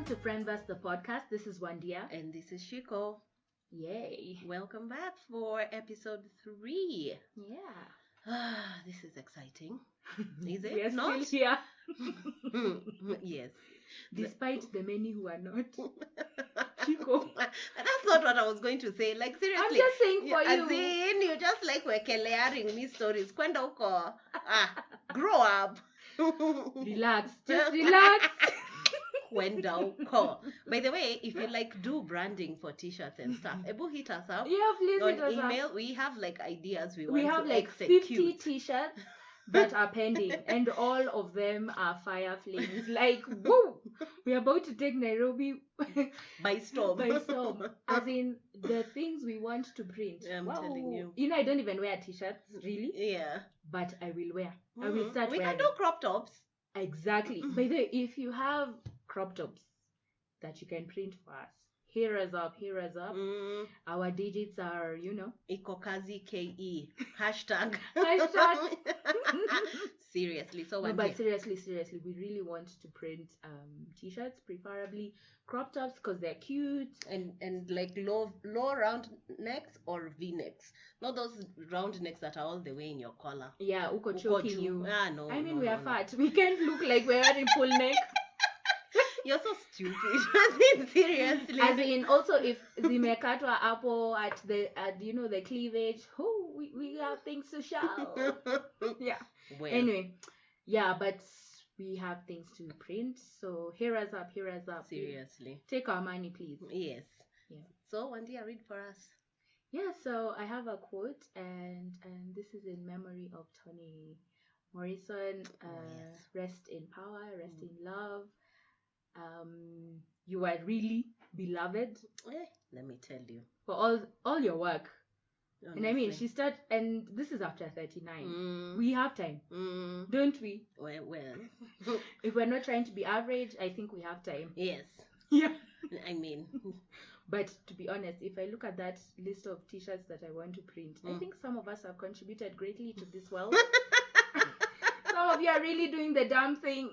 to Friendverse the podcast. This is Wandia. And this is Ciiku. Yay. Welcome back for episode 3. Yeah. This is exciting. Is it We are not? still here. Yes. Despite the many who are not. Ciiku. That's not what I was going to say. Like, seriously. I'm just saying for As you. in, you just like wekelearing me stories. Kwenda huko. Grow up. Relax. Just relax. Kwenda huko. By the way, if you like do branding for t-shirts and stuff, Ebu hit us up. Yeah, please On hit us email, up. we have like ideas we We want have to like execute. 50 t-shirts that are pending, and all of them are fire flames. Like, woo! We're about to take Nairobi By storm. by storm. As in the things we want to print. I'm telling you. You know, I don't even wear t-shirts, really. Yeah. But I will wear. I will start We wearing. can do crop tops. Exactly. By the way, if you have crop tops that you can print for us, hit us up. Our digits are, you know. Ikokazi KE. Hashtag. Seriously. So No, one but day. seriously, we really want to print t-shirts, preferably crop tops, because they're cute. And like low round necks or V-necks. Not those round necks that are all the way in your collar. Yeah, uko choking you. No. I mean, no, we are no. fat. We can't look like we're wearing full neck. You're so stupid. I mean, seriously. As in, also if zimekatwa hapo at you know the cleavage, we have things to show. Yeah. Well, Anyway, yeah, but we have things to print, so hit us up. seriously. Take our money, please. Yes. Yeah. So one day, read for us. Yeah, so I have a quote, and this is in memory of Toni Morrison. Yes. Rest in power, rest in love. You are really beloved Let me tell you. for all your work. Honestly. And I mean, she started, and this is after 39. We have time, don't we? Well. If we're not trying to be average, I think we have time. Yes. Yeah. I mean. But to be honest, if I look at that list of t-shirts that I want to print, I think some of us have contributed greatly to this world. Some of you are really doing the damn thing.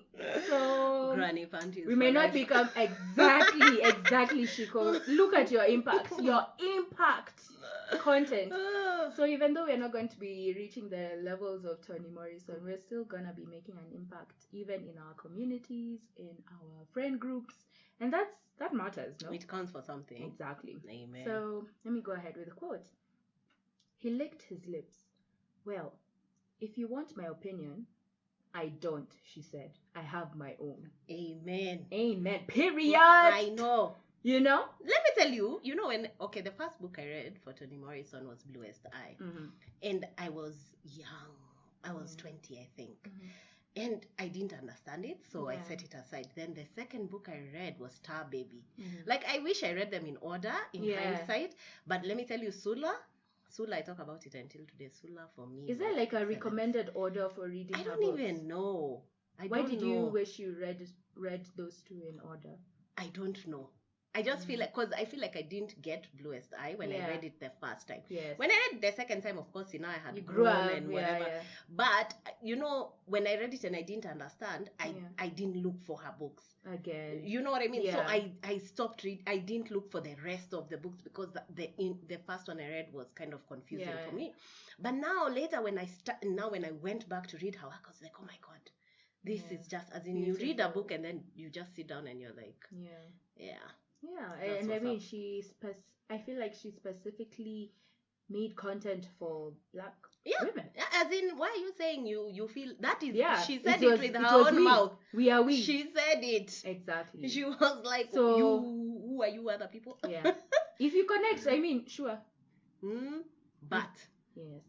So Granny panties. we may not become exactly Ciiku. Look at your impact content. So even though we're not going to be reaching the levels of Toni Morrison, we're still gonna be making an impact even in our communities, in our friend groups, and that matters, no? It counts for something. Exactly. Amen. So let me go ahead with the quote. He licked his lips. Well, if you want my opinion, I don't, she said. I have my own. Amen. Period. I know. You know? Let me tell you, the first book I read for Toni Morrison was Bluest Eye. Mm-hmm. And I was young. I was 20, I think. Mm-hmm. And I didn't understand it, so I Yeah. set it aside. Then the second book I read was Star Baby. Mm-hmm. Like, I wish I read them in order, in hindsight. But let me tell you, Sula, I talk about it until today. Sula, for me. Is there like a recommended order for reading I her don't books? even know. Why did you wish you read those two in order? I don't know. I just feel like, because I feel like I didn't get Bluest Eye when I read it the first time. Yes. When I read the second time, of course, I had You grown grew up, and whatever. yeah. But, when I read it and I didn't understand, I didn't look for her books. Again. You know what I mean? Yeah. So I stopped reading. I didn't look for the rest of the books because the first one I read was kind of confusing for me. But now later when I went back to read her work, I was like, oh my God, this is just, as in you read a book and then you just sit down and you're like, yeah. Yeah, and I mean, I feel like she specifically made content for Black women. Yeah, as in, why are you saying you feel that is? Yeah, she said it with her own mouth. We are we. She said it Exactly. She was like, so, who are you, other people? Yeah. If you connect, I mean, sure. But yes.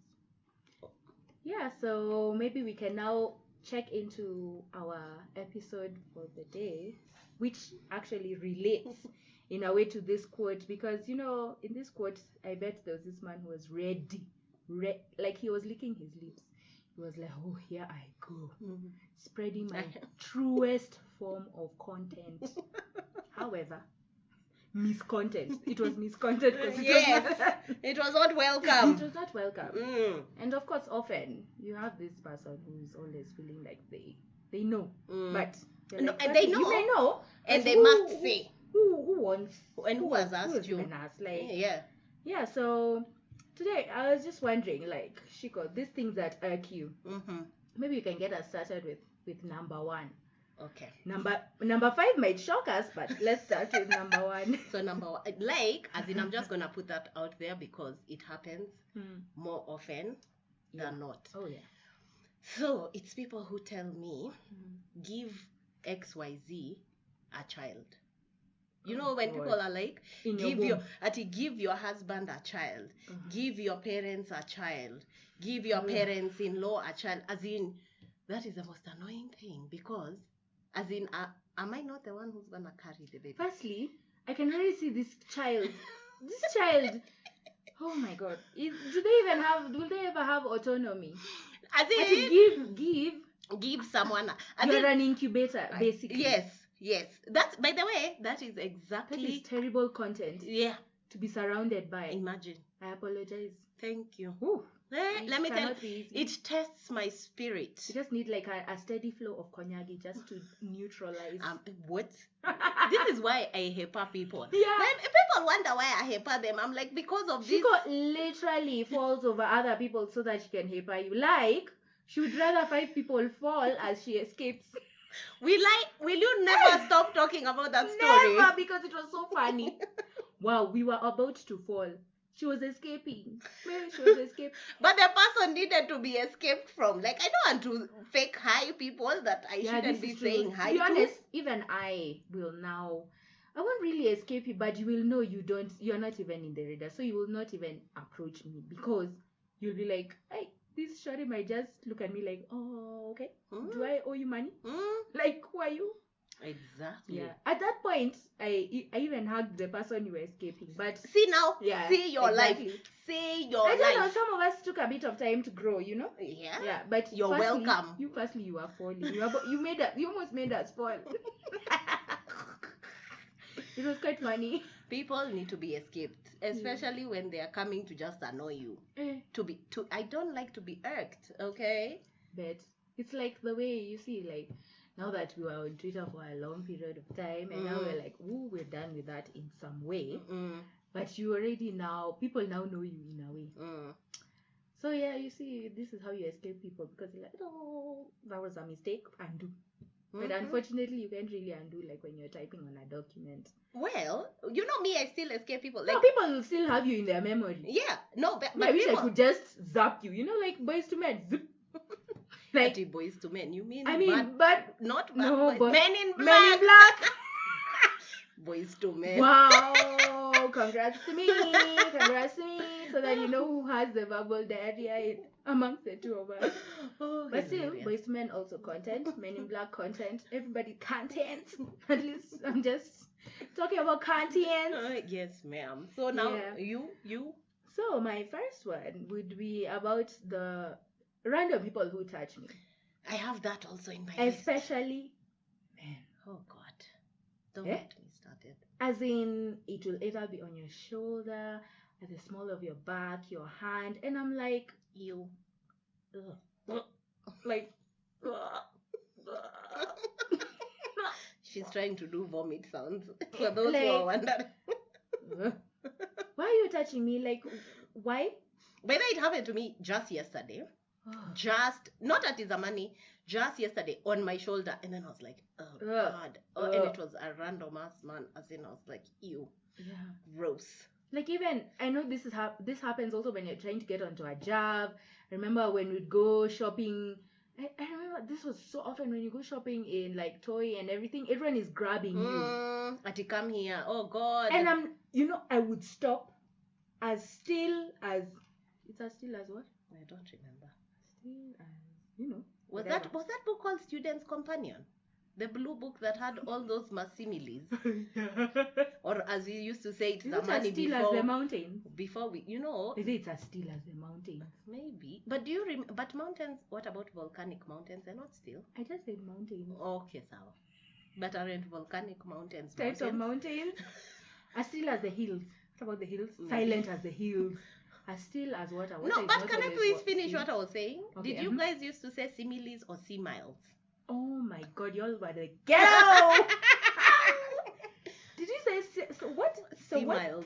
Yeah, so maybe we can now check into our episode for the day, which actually relates in a way to this quote, because in this quote, I bet there was this man who was ready, like he was licking his lips. He was like, oh, here I go, spreading my truest form of content. However, miscontent. It was miscontent because it was not welcome. It was not welcome. And of course, often you have this person who is always feeling like they they know. But they're No, like, and they "Papi, you know, may know, and but they must say. who wants, And who has asked has you? even asked?" Like, Yeah. So today I was just wondering, like, Shiko, these things that irk you, maybe you can get us started with number one. Okay. Number 5 might shock us, but let's start with number one. So number one, like, as in, I'm just gonna put that out there because it happens more often than not. Oh yeah. So it's people who tell me, give XYZ a child. You know, when people are like, give your husband a child, give your parents a child, give your parents-in-law a child. As in, that is the most annoying thing, because, as in, am I not the one who's gonna carry the baby? Firstly, I can already see this child. Oh my God! Will they ever have autonomy? As in, give someone. You're an incubator, basically. Yes. That's, by the way, that is exactly. That is terrible content. Yeah. To be surrounded by. Imagine. I apologize. Thank you. Let me tell you, it tests my spirit. You just need like a steady flow of konyagi just to neutralize. What? This is why I hepa people. Yeah. Then people wonder why I hepa them. I'm like, because of this. She literally falls over other people so that she can hepa you. Like, she would rather 5 people fall as she escapes. Will you never stop talking about that story? Never, because it was so funny. Wow, we were about to fall. She was escaping. Maybe she was escaping. But the person needed to be escaped from. Like, I don't want to fake hi people that I shouldn't be saying hi to. To be honest, even I will now. I won't really escape you, but you will know you're not even in the radar. So you will not even approach me, because you'll be like, hey, this shorty might just look at me like, oh, okay. Do I owe you money? Like, who are you? Exactly. Yeah. At that point, I even hugged the person you were escaping. But see now, see your life. See your life. I don't know. Some of us took a bit of time to grow, you know. Yeah. Yeah. But you're welcome. You are falling. You almost made us fall. It was quite funny. People need to be escaped, especially when they are coming to just annoy you. I don't like to be irked. Okay. But it's like the way you see, like, now that we were on Twitter for a long period of time, and now we're like, ooh, we're done with that in some way. But people now know you in a way. So yeah, you see, this is how you escape people, because you're like, oh, that was a mistake, undo. But unfortunately, you can't really undo, like when you're typing on a document. Well, you know me, I still escape people. Like, no, people will still have you in their memory. Yeah, no, but I wish I could just zap you, you know, like Boys to Men. Zip. Like Boys to Men, you mean? But not bad. No, but Men in Black. Men in Black. Boys to Men. Wow! Congrats to me. So that you know who has the verbal diarrhea amongst the two of us. But still, Boys to Men also content. Men in Black content. Everybody content. At least I'm just talking about content. Yes, ma'am. So now you. So my first one would be about the random people who touch me. I have that also in my list. Especially men. Oh God. Don't get me started. As in, it will either be on your shoulder, at the small of your back, your hand, and I'm like, ew. Like, she's trying to do vomit sounds for those who are wondering. Why are you touching me? Like, why? But it happened to me just yesterday. Just, not at Izamani, just yesterday on my shoulder. And then I was like, oh God. And it was a random ass man. As in, I was like, ew. Yeah. Gross. Like, even, I know this happens also when you're trying to get onto a job. I remember when we'd go shopping. I remember this was so often when you go shopping in like toy and everything, everyone is grabbing you. Ati, come here. Oh God. And I would stop as still as, it's as still as what? I don't remember. Still as, Was that book called Student's Companion? The blue book that had all those similes. Or as we used to say, it's the money before. Is it as still as the mountains? Before we, Is it as still as the mountains? Maybe. But but mountains, what about volcanic mountains? They're not still. I just said mountains. Okay, sawa. But aren't volcanic mountains types of mountains? As still as the hills. What about the hills? Silent as the hills. As still as water. No, but can I please finish what I was saying? Okay, Did you guys used to say similes or similes? Oh my God, y'all were the ghetto. Did you say so? What? So C what? miles.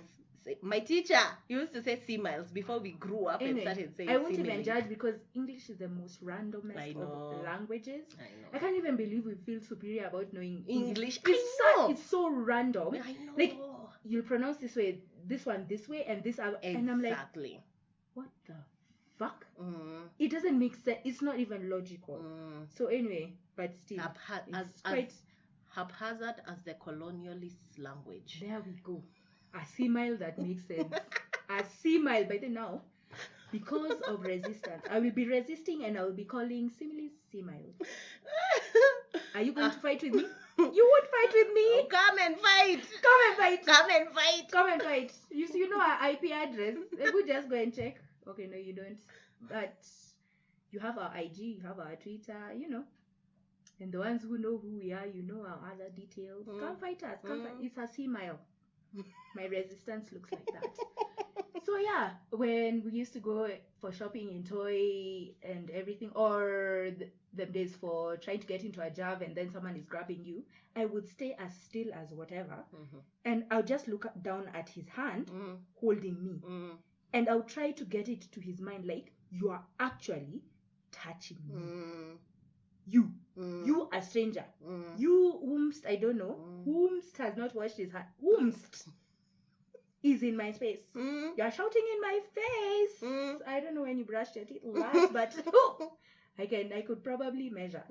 My teacher used to say C miles before we grew up and Anyway, started saying I won't C even miles. judge because English is the most randomest I know. of languages. I know. I can't even believe we feel superior about knowing English. It's so random. I know. Like you'll pronounce this way, this one this way, and this other, and I'm like, exactly. what the fuck? Mm. It doesn't make sense. It's not even logical. Mm. So anyway, but still, it's quite haphazard as the colonialist language. There we go. A C-mile that makes sense. A C-mile by the now. Because of resistance. I will be resisting and I will be calling similes C-miles. Are you going to fight with me? You won't fight with me. Oh, come and fight. Come and fight. Come and fight. Come and fight. You know our IP address. They would just go and check. Okay, no, you don't. But you have our IG, you have our Twitter, you know. And the ones who know who we are, you know our other details. Come fight us. Come fight. It's a C-mile. My resistance looks like that. So yeah, when we used to go for shopping in toy and everything, or the days for trying to get into a job and then someone is grabbing you, I would stay as still as whatever, and I'll just look down at his hand holding me, and I'll try to get it to his mind like, you are actually touching me. You a stranger, you whomst I don't know, whomst has not washed his hand, whomst is in my space. You're shouting in my face. I don't know when you brushed your teeth last, but I could probably measure.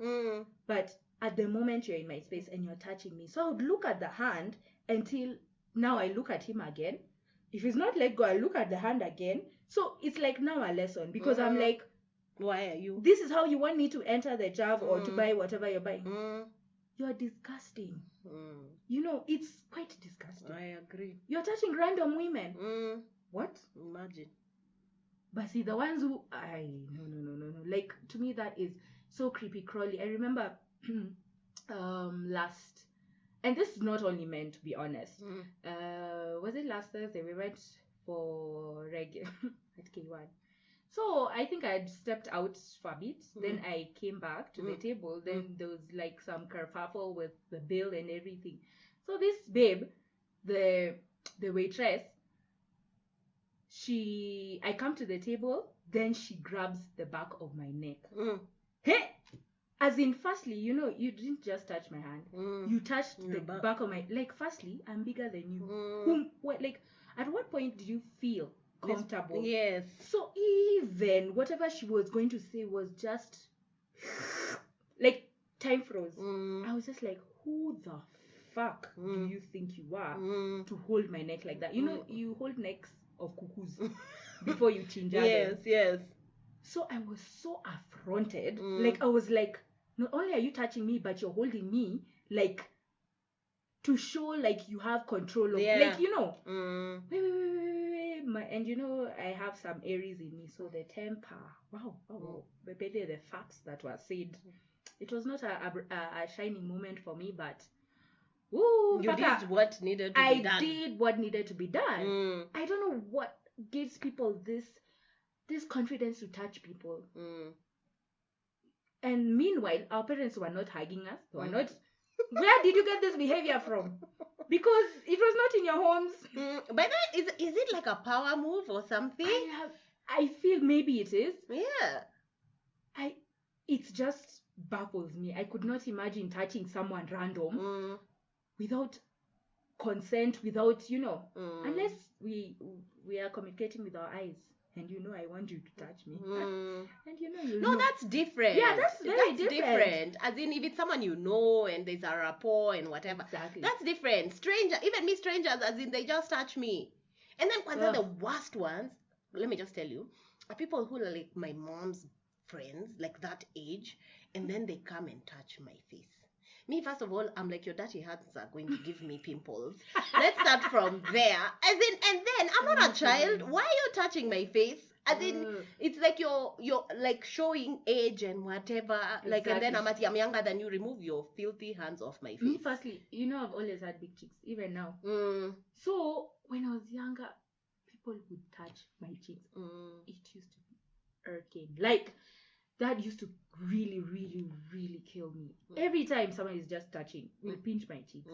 But at the moment you're in my space and you're touching me, so I would look at the hand until now I look at him again. If he's not let go, I look at the hand again. So it's like now a lesson because I'm like, why are you? This is how you want me to enter the job or to buy whatever you're buying. You're disgusting. You know, it's quite disgusting. I agree. You're touching random women. What? Imagine. But see, the ones who no. Like, to me, that is so creepy crawly. I remember last, and this is not only men, to be honest. Was it last Thursday? We went for reggae at K1. So I think I had stepped out for a bit. Then I came back to the table. Then there was like some kerfuffle with the bill and everything. So this babe, the waitress, I come to the table. Then she grabs the back of my neck. Hey! As in, firstly, you know, you didn't just touch my hand. You touched the back of my... Like, firstly, I'm bigger than you. At what point do you feel comfortable? Yes. So even whatever she was going to say was just... like, time froze. I was just like, who the fuck do you think you are to hold my neck like that? You know, you hold necks of cuckoos before you change them. Yes. So I was so affronted. Like, I was like, not only are you touching me, but you're holding me, like, to show, like, you have control of, like, you know. Wait. And, you know, I have some Aries in me, so the temper, wow. But the facts that were said, it was not a shining moment for me, but, you did what needed to be done. I did what needed to be done. I don't know what gives people this confidence to touch people. And meanwhile, our parents were not hugging us. They were not. Where did you get this behavior from? Because it was not in your homes. But is it like a power move or something? I feel maybe it is. Yeah. It just baffles me. I could not imagine touching someone random without consent, without, you know, unless we are communicating with our eyes. And you know, I want you to touch me. And you know, no, that's different. Yeah, that's very different. As in, if it's someone you know and there's a rapport and whatever, that's different. Stranger, even me, strangers, as in they just touch me. And then the worst ones, let me just tell you, are people who are like my mom's friends, like that age, and then they come and touch my face. Me, first of all, I'm like, your dirty hands are going to give me pimples. Let's start from there. As in, and then I'm not a child. Why are you touching my face? As in, it's like you're like showing age and whatever. Like, and then I'm younger than you. Remove your filthy hands off my face. Me, firstly, you know, I've always had big cheeks, even now. So when I was younger, people would touch my cheeks. It used to be irking. Like, that used to really, really, really kill me. Every time someone is just touching, will pinch my cheeks.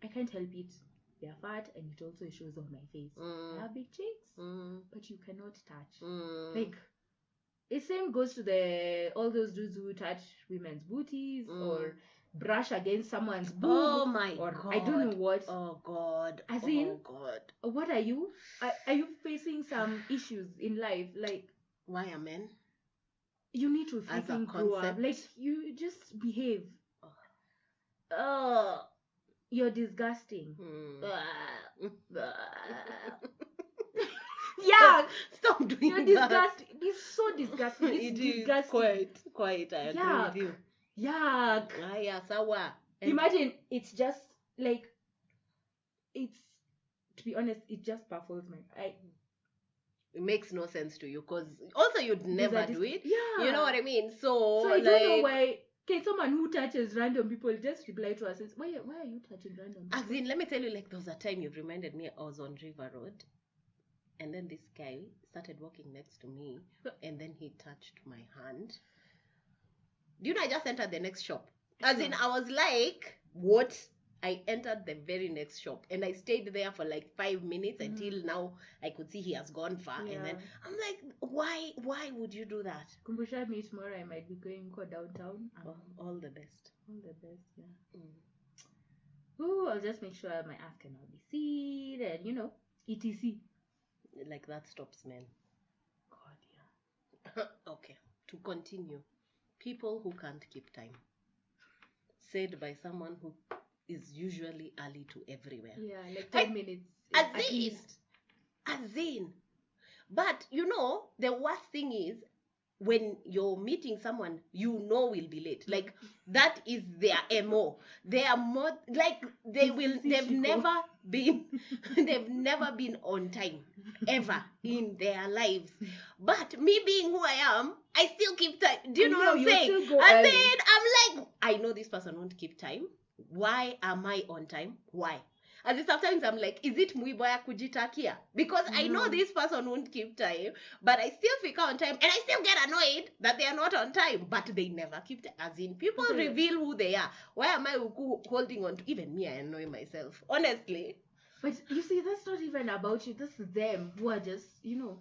I can't help it. They're fat, and it also shows on my face. I have big cheeks, but you cannot touch. Like, the same goes to all those dudes who touch women's booties or brush against someone's boob. Oh my or God. I don't know what. Oh God. As oh in, God. What are you? Are you facing some issues in life? Like, why are men? You need to As a freaking grow up. concept? Like, you just behave. Oh. You're disgusting. Mm. Yeah, Stop doing you're that. disgusting. It's so disgusting. It's It is disgusting. quite. I agree Yuck. with you. Yuck. Aya, sawa. And Imagine it's just like, to be honest, it just baffles me. it makes no sense to you because also you'd never do it. Yeah. You know what I mean? So I don't know why. Okay, someone who touches random people just reply to us and say, why are you touching random people? As in, let me tell you, like, there was a time you reminded me I was on River Road, and then this guy started walking next to me, and then he touched my hand. Do you know I just entered the next shop? As in, I was like, what? I entered the very next shop, and I stayed there for like 5 minutes until now I could see he has gone far. Yeah. And then I'm like, why would you do that? Kumbusha me tomorrow, I might be going downtown. All the best. All the best, yeah. Oh, I'll just make sure my ass cannot be seen, and etc. Like that stops men. God, yeah. Okay, to continue. People who can't keep time. Said by someone who is usually early to everywhere. Yeah, like 10 minutes. As at least. in. But the worst thing is when you're meeting someone will be late. Like, that is their MO. They are more like they've never been on time ever in their lives. But me being who I am, I still keep time. Do you know what I'm saying? Still go And early. then I'm like, I know this person won't keep time. Why am I on time? Why? And then sometimes I'm like, is it muiboya kujitakia? Because I know this person won't keep time, but I still figure on time, and I still get annoyed that they are not on time, but they never keep time. As in, people reveal who they are. Why am I holding on to? Even me, I annoy myself, honestly. But you see, that's not even about you. That's them who are just you.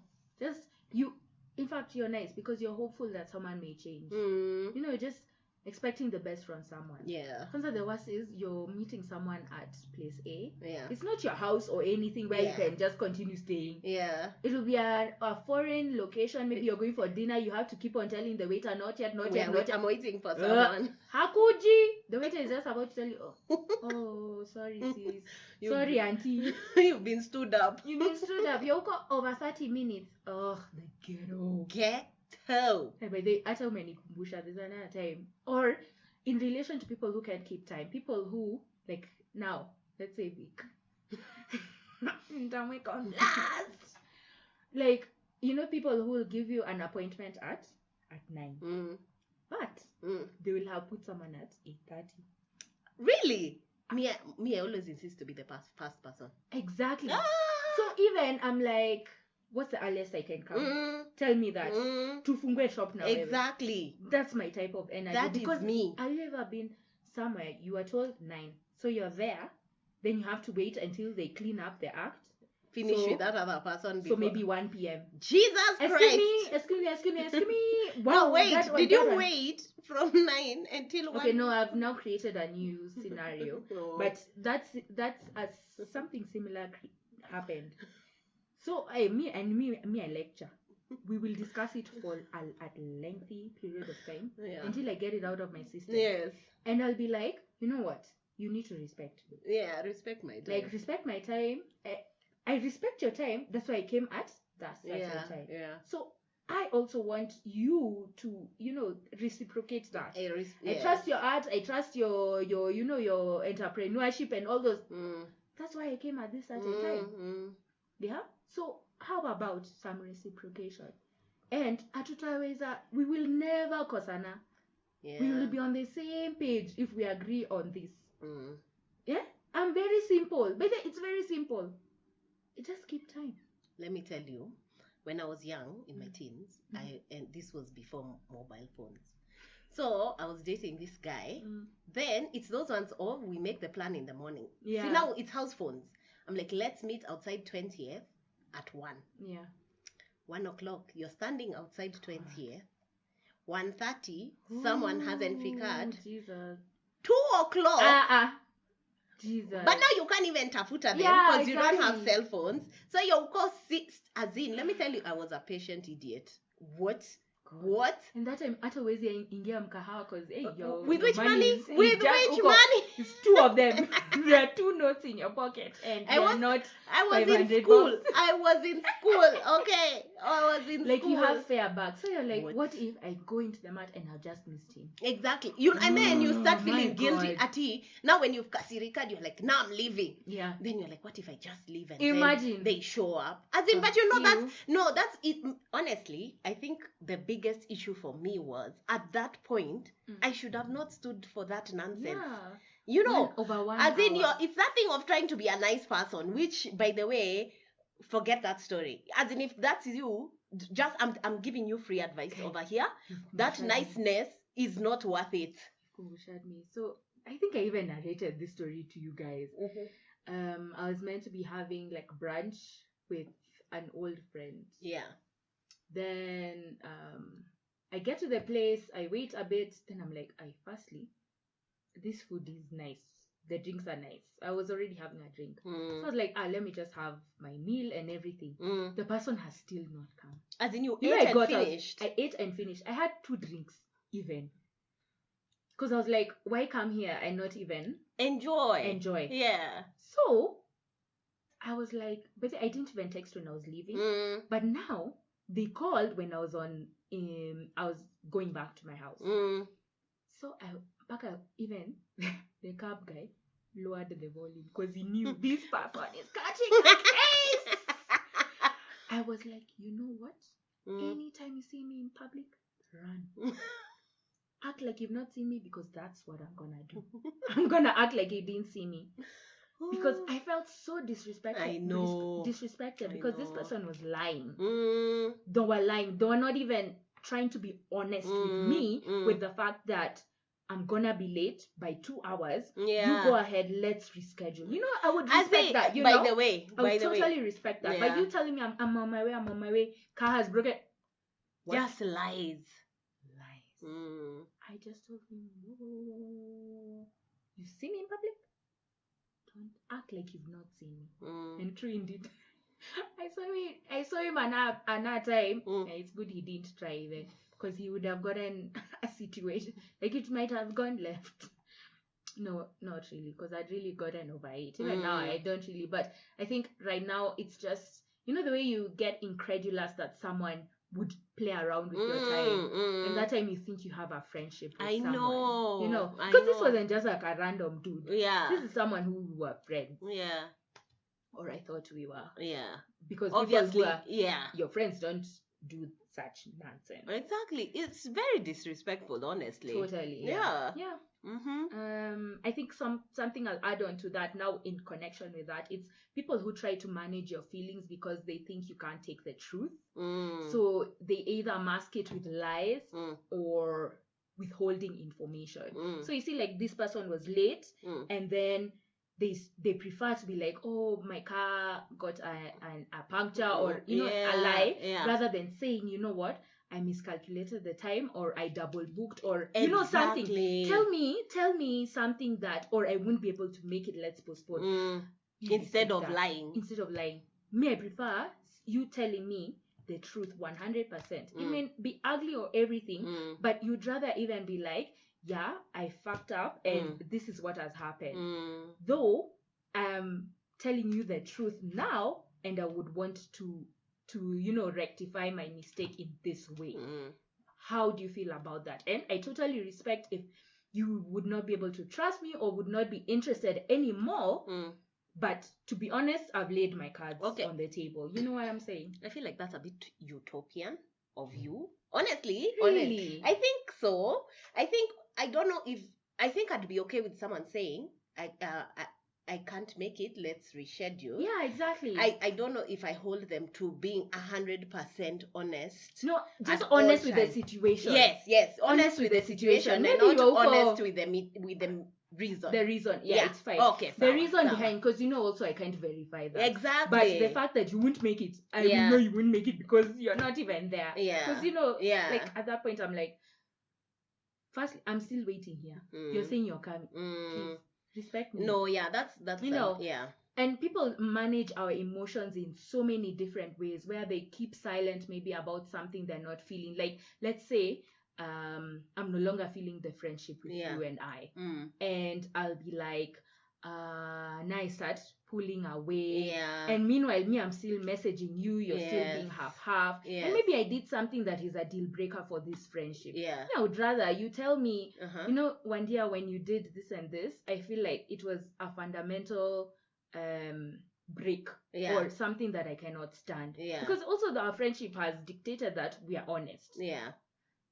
In fact, you're nice because you're hopeful that someone may change. Just expecting the best from someone. Yeah. Sometimes the worst is you're meeting someone at place A. Yeah. It's not your house or anything where you can just continue staying. Yeah. It will be a foreign location. Maybe you're going for dinner. You have to keep on telling the waiter, not yet. I'm waiting for someone. Hakuji. The waiter is just about to tell you, oh, sorry, sis. Sorry, auntie. You've been stood up. You're over 30 minutes. Oh, the ghetto. Ghetto. Hey, but they utter many kumbusha. There's another time. Or in relation to people who can't keep time. People who, like, now, let's say week. Like, people who will give you an appointment at 9. But they will have put someone at 8:30. Really? Me, I always insist to be the first person. Exactly. So even I'm like, what's the earliest I can come? Tell me that. Tufungue shop now. Exactly. Baby. That's my type of energy. That because is me. Have you ever been somewhere you are told 9, so you're there, then you have to wait until they clean up the act. Finish with that other person before. So maybe 1 p.m. Jesus Christ. Excuse me. Wow, no, wait. Did you wait from 9 until 1? Okay, no, I've now created a new scenario. But that's something similar happened. So me, I lecture. We will discuss it for a lengthy period of time until I get it out of my system. Yes. And I'll be like, you know what? You need to respect me. Yeah, respect my time. Like, respect my time. I respect your time. That's why I came at that certain time. Yeah. So I also want you to, reciprocate that. Yes. I trust your art. I trust your entrepreneurship and all those. That's why I came at this certain time. Yeah. So how about some reciprocation? And atutaweza, we will never kosana. Yeah. We will be on the same page if we agree on this. Yeah. I'm very simple, but it's very simple. Just keep time. Let me tell you, when I was young, in my teens, and this was before mobile phones. So I was dating this guy. Then it's those ones, we make the plan in the morning. Yeah. See, now it's house phones. I'm like, let's meet outside 20th at 1. Yeah. 1 o'clock, you're standing outside 20th. 1:30, someone hasn't figured. Jesus. 2 o'clock. Jesus. But now you can't even tafuta them because you don't have cell phones. So your course as in, let me tell you, I was a patient idiot. What? And that time hata uwezi ingia mkahawa because with which money? With which money? It's 2 of them. There are 2 notes in your pocket and I was in school. I was in school, okay? I was in like school. You have fare back. So you're like, what if I go into the mat and I'll just miss him? Exactly. And then you start feeling guilty at he. Now when you've kasirika, you're like, now I'm leaving. Yeah. Then you're like, what if I just leave and imagine then they show up? As in, but that's it. Honestly, I think the biggest issue for me was at that point, I should have not stood for that nonsense. Yeah. Over 1 as hour. in it's that thing of trying to be a nice person, which, by the way, forget that story. As in, if that's you, just I'm giving you free advice over here. That niceness is not worth it. Me. So I think I even narrated this story to you guys. I was meant to be having like brunch with an old friend. Yeah. Then I get to the place, I wait a bit, then I'm like, firstly, this food is nice. The drinks are nice. I was already having a drink. So I was like, let me just have my meal and everything. The person has still not come. As in you ate and finished? I ate and finished. I had 2 drinks even. Because I was like, why come here and not even enjoy? Yeah. So I was like, but I didn't even text when I was leaving. But now they called when I was I was going back to my house. So even the cab guy lowered the volume because he knew this person is catching the case. I was like, you know what? Anytime you see me in public, run. Act like you've not seen me because that's what I'm gonna do. I'm gonna act like you didn't see me. Because I felt so disrespected. I know. Disrespected because this person was lying. They were lying. They were not even trying to be honest with me with the fact that I'm gonna be late by 2 hours. Yeah. You go ahead, let's reschedule. I would respect that. By the way, I would totally respect that. Yeah. But you telling me I'm on my way, car has broken. What? Just lies. I just told him, you see me in public? Don't act like you've not seen me. And true indeed. I saw him another time. Yeah, it's good he didn't try even because he would have gotten a situation like it might have gone left. No, not really, because I'd really gotten over it. Even now I don't really, but I think right now it's just the way you get incredulous that someone would play around with your time, and that time you think you have a friendship with someone. Because this wasn't just like a random dude. Yeah, this is someone who we were friends. Yeah, or I thought we were. Yeah, because obviously, your friends don't do such nonsense. Exactly, it's very disrespectful, honestly. Totally. Yeah. I think something I'll add on to that now in connection with that, it's people who try to manage your feelings because they think you can't take the truth. So they either mask it with lies or withholding information. So you see, like, this person was late and then they prefer to be like, oh, my car got a puncture or a lie, rather than saying, you know what, I miscalculated the time, or I double booked, or something. Tell me something that, or I won't be able to make it, let's postpone. Instead of lying. Me, I prefer you telling me the truth 100%. It may be ugly or everything, but you'd rather even be like, yeah, I fucked up and this is what has happened. Though I'm telling you the truth now, and I would want to rectify my mistake in this way. How do you feel about that? And I totally respect if you would not be able to trust me or would not be interested anymore. But to be honest, I've laid my cards on the table. You know what I'm saying? I feel like that's a bit utopian of you. Honestly. Really? I think so. I don't know if... I think I'd be okay with someone saying, I can't make it, let's reschedule. Yeah, exactly. I don't know if I hold them to being 100% honest. No, just at all honest with the times. situation. Yes, honest with the situation, and Maybe not you're honest with the reason. the reason. Yeah, it's fine. Okay, the sawa, reason sawa. behind, because also I can't verify that. Exactly. But the fact that you won't make it, I will know you won't make it because you're not even there. Yeah. Because like at that point I'm like, firstly, I'm still waiting here. You're saying you're coming. Please respect me. No, yeah, that's yeah. And people manage our emotions in so many different ways, where they keep silent maybe about something they're not feeling. Like, let's say I'm no longer feeling the friendship with you and I, and I'll be like, now I start pulling away, and meanwhile I'm still messaging you, you're still being half, and maybe I did something that is a deal breaker for this friendship. I would rather you tell me, one day when you did this and this, I feel like it was a fundamental break or something that I cannot stand, because also our friendship has dictated that we are honest.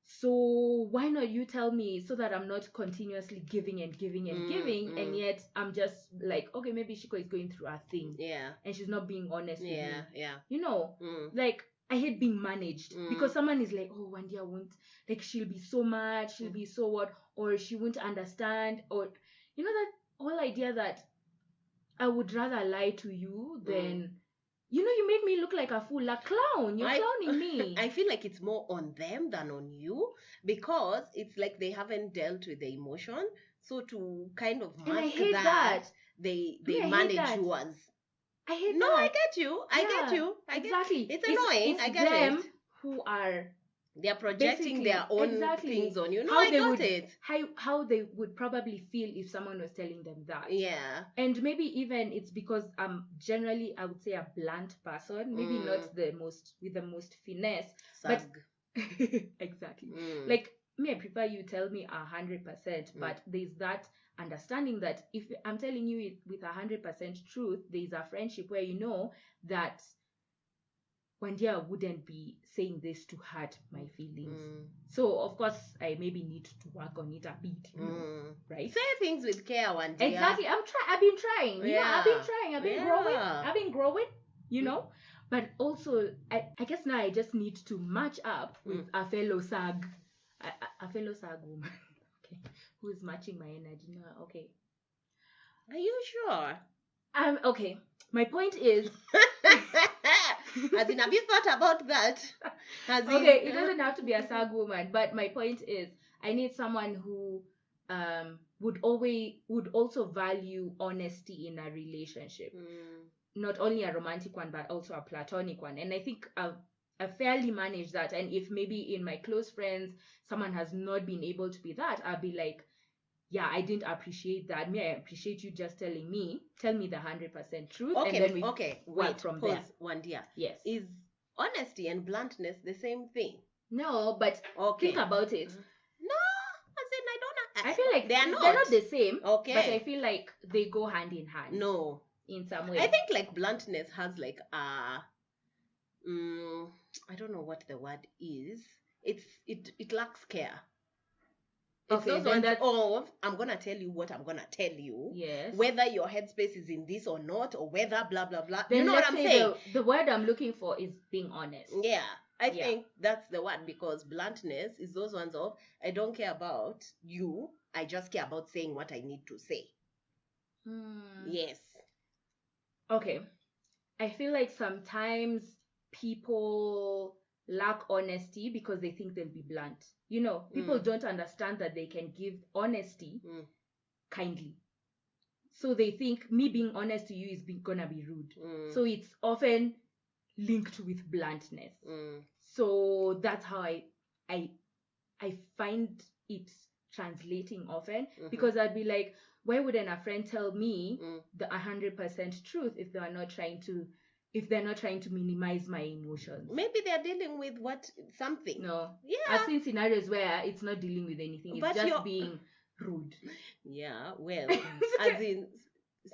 So why not you tell me, so that I'm not continuously giving and giving and giving, and yet I'm just like, okay, maybe Ciiku is going through a thing, and she's not being honest with me. Like, I hate being managed, because someone is like, oh, one day I won't, like, she'll be so mad, she'll be so what, or she won't understand, or that whole idea that I would rather lie to you than you made me look like a fool, a clown. You're clowning me. I feel like it's more on them than on you, because it's like they haven't dealt with the emotion. So to kind of mask that, they manage yours. I hate no, that. I get you. I get you. Exactly. It's annoying. I get them it. Who are They're projecting their own things on you. No, I got it. How they would probably feel if someone was telling them that. Yeah. And maybe even it's because I'm generally, I would say, a blunt person. Maybe not with the most finesse. But exactly. Like, me, I prefer you tell me 100%, but there's that understanding that if I'm telling you it with 100% truth, there's a friendship where that one day I wouldn't be saying this to hurt my feelings. So of course I maybe need to work on it a bit, right? Say things with care one day. Exactly. I've been trying. I've been growing, But also I guess now I just need to match up with a fellow SAG woman. Okay. Who is matching my energy now. Okay. Are you sure? Okay. My point is as in, have you thought about that? Okay, it doesn't have to be a SAG woman, but my point is I need someone who would also value honesty in a relationship. Not only a romantic one, but also a platonic one. And I think I fairly manage that. And if maybe in my close friends someone has not been able to be that, I'll be like, yeah, I didn't appreciate that. I appreciate you just tell me the 100% truth. Okay, and then we wait, from pause there. one dear. Yes. Is honesty and bluntness the same thing? No, but think about it. No, I don't. I feel like they're not the same. Okay. But I feel like they go hand in hand. No. In some way. I think like bluntness has like I don't know what the word is. It lacks care. It's those ones of, I'm going to tell you what I'm going to tell you. Yes. Whether your headspace is in this or not, or whether blah, blah, blah. Then you know what I'm saying? The word I'm looking for is being honest. Yeah. I think that's the word, because bluntness is those ones of, I don't care about you. I just care about saying what I need to say. Yes. Okay. I feel like sometimes people lack honesty because they think they'll be blunt. People don't understand that they can give honesty kindly. So they think me being honest to you is gonna be rude. So it's often linked with bluntness. So that's how I find it translating often, because I'd be like, why wouldn't a friend tell me the 100% truth if they're not trying to minimize my emotions? Maybe they're dealing with something. No. Yeah. I've seen scenarios where it's not dealing with anything. It's just being rude. Yeah, well, as in,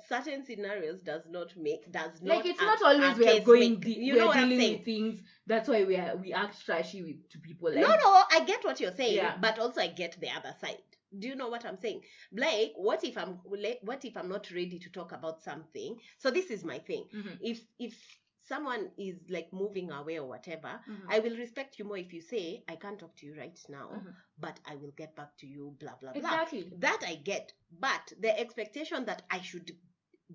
certain scenarios does not like it's not always we are going you we know are what I'm dealing saying? with things. That's why we act trashy to people. Like, No, I get what you're saying, Yeah. but also I get the other side. Do you know what I'm saying? Like, what if I'm not ready to talk about something? So this is my thing. Mhm. If someone is like moving away or whatever, Mhm. I will respect you more if you say, I can't talk to you right now, Mhm. but I will get back to you, blah blah blah. Exactly. That I get. But the expectation that I should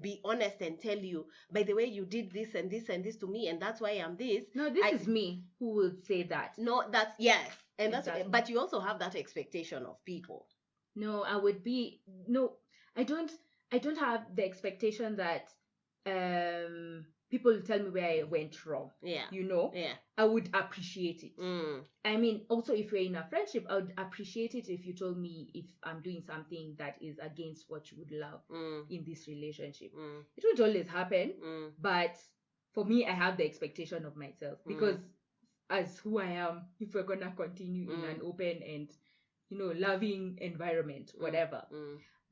be honest and tell you, by the way, you did this and this and this to me, and that's why I'm this. No, this is me who would say that. No, that's yes. And Exactly. that's, but you also have that expectation of people. No, I don't have the expectation that people tell me where I went wrong. Yeah. Yeah. I would appreciate it. I mean, also if we're in a friendship, I would appreciate it if you told me if I'm doing something that is against what you would love in this relationship. It won't always happen, but for me, I have the expectation of myself because as who I am, if we're gonna continue in an open and loving environment, whatever.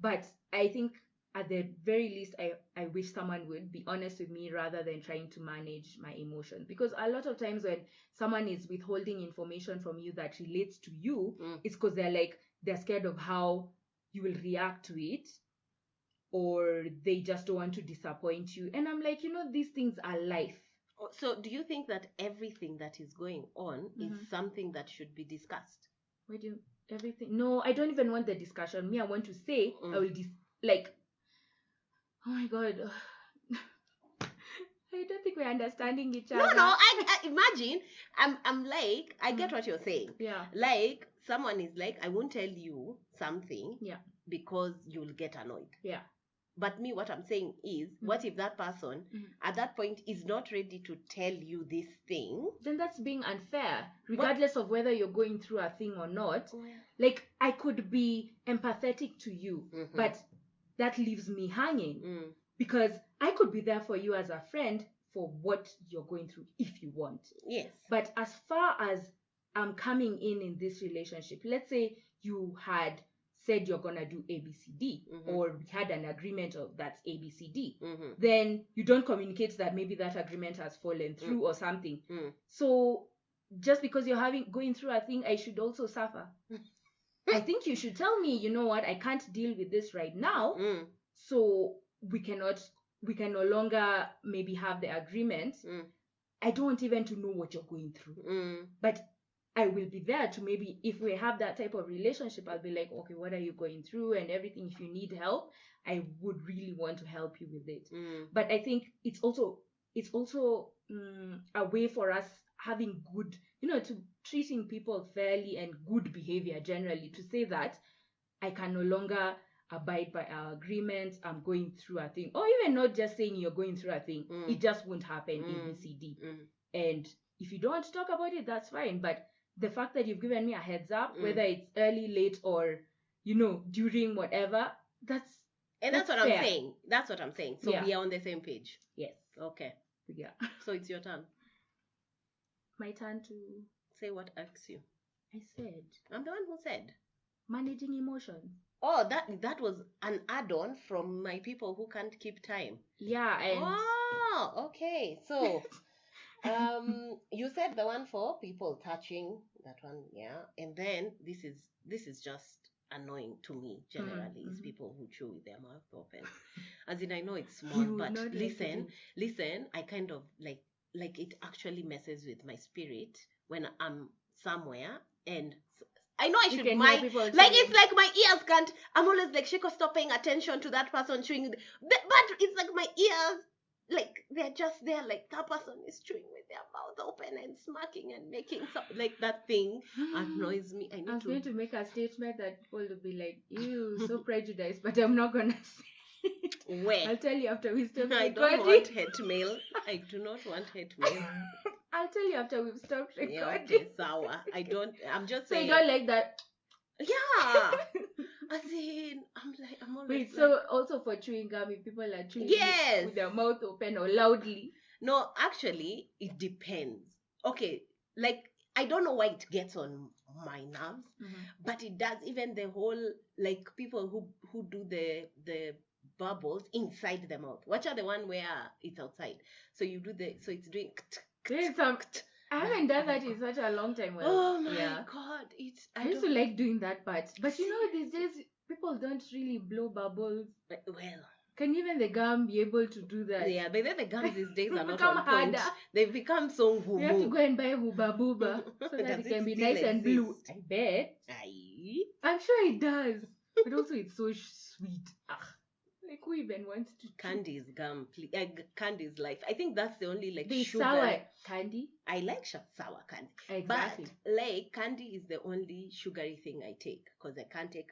But I think at the very least, I wish someone would be honest with me rather than trying to manage my emotions. Because a lot of times when someone is withholding information from you that relates to you, it's because they're scared of how you will react to it, or they just don't want to disappoint you. And I'm like, these things are life. So do you think that everything that is going on is something that should be discussed? Why do you everything? No, I don't even want the discussion. Me, I want to say I will oh my god. I don't think we're understanding each other. No, I imagine I'm like, I get what you're saying. Yeah. Like someone is like, I won't tell you something because you'll get annoyed. Yeah. But me, what I'm saying is, what if that person at that point is not ready to tell you this thing? Then that's being unfair, regardless of whether you're going through a thing or not. Like, I could be empathetic to you, but that leaves me hanging because I could be there for you as a friend for what you're going through if you want. Yes. But as far as I'm coming in this relationship, let's say you had said you're gonna do ABCD, or we had an agreement of that's ABCD, then you don't communicate that maybe that agreement has fallen through or something. So just because you're going through a thing, I should also suffer. I think you should tell me, you know what, I can't deal with this right now, so we can no longer maybe have the agreement. I don't want even to know what you're going through, but I will be there to maybe, if we have that type of relationship, I'll be like, okay, what are you going through and everything. If you need help, I would really want to help you with it. But I think it's also a way for us having good, to treating people fairly and good behavior generally, to say that I can no longer abide by our agreements, I'm going through a thing, or even not just saying you're going through a thing, it just won't happen, ABCD. And if you don't want to talk about it, that's fine. But the fact that you've given me a heads up, whether it's early, late, or during whatever, that's what fair. I'm saying. That's what I'm saying. So we are on the same page. Yes. Okay. Yeah. So it's your turn. My turn to say what irks you. I said. I'm the one who said. Managing emotions. Oh, that was an add-on from my people who can't keep time. Yeah, and oh, okay. So you said the one for people touching, that one, yeah. And then this is just annoying to me generally, is people who chew with their mouth open. As in, I know it's small, but listen, I kind of like it actually messes with my spirit when I'm somewhere and I know I should mind, like it's like my ears can't, I'm always like, Shiko, stop paying attention to that person chewing, but it's like my ears, like they're just there, like that person is chewing with their mouth open and smacking and making something, like that thing annoys me. I was going to make a statement that people will be like, ew, so prejudiced, but I'm not gonna say it. Where? I'll tell you after we stop recording. I don't want hate mail. I do not want hate mail. I'll tell you after we've stopped recording. Yeah, okay, sour. I'm just saying. So you don't like that? Yeah. As in, I'm always wait, so also for chewing gum, if people are chewing with their mouth open or loudly? No, actually, it depends. Okay, like, I don't know why it gets on my nerves, but it does. Even the whole, like, people who do the bubbles inside the mouth. Watch out the one where it's outside. So you do so it's doing. There's some. I haven't done that in such a long time. Well, oh my god, I used to like doing that part, but you know these days people don't really blow bubbles. Well, can even the gum be able to do that? Yeah, but then the gums these days are not become on point. harder. They've become so humu. You have to go and buy Hooba Booba so that it can be nice and blue. I bet. I'm sure it does. But also it's so sweet. Like who even wants to candy is gum, candy is life. I think that's the only like the sugar sour candy. I like sour candy. Exactly. But like candy is the only sugary thing I take because I can't take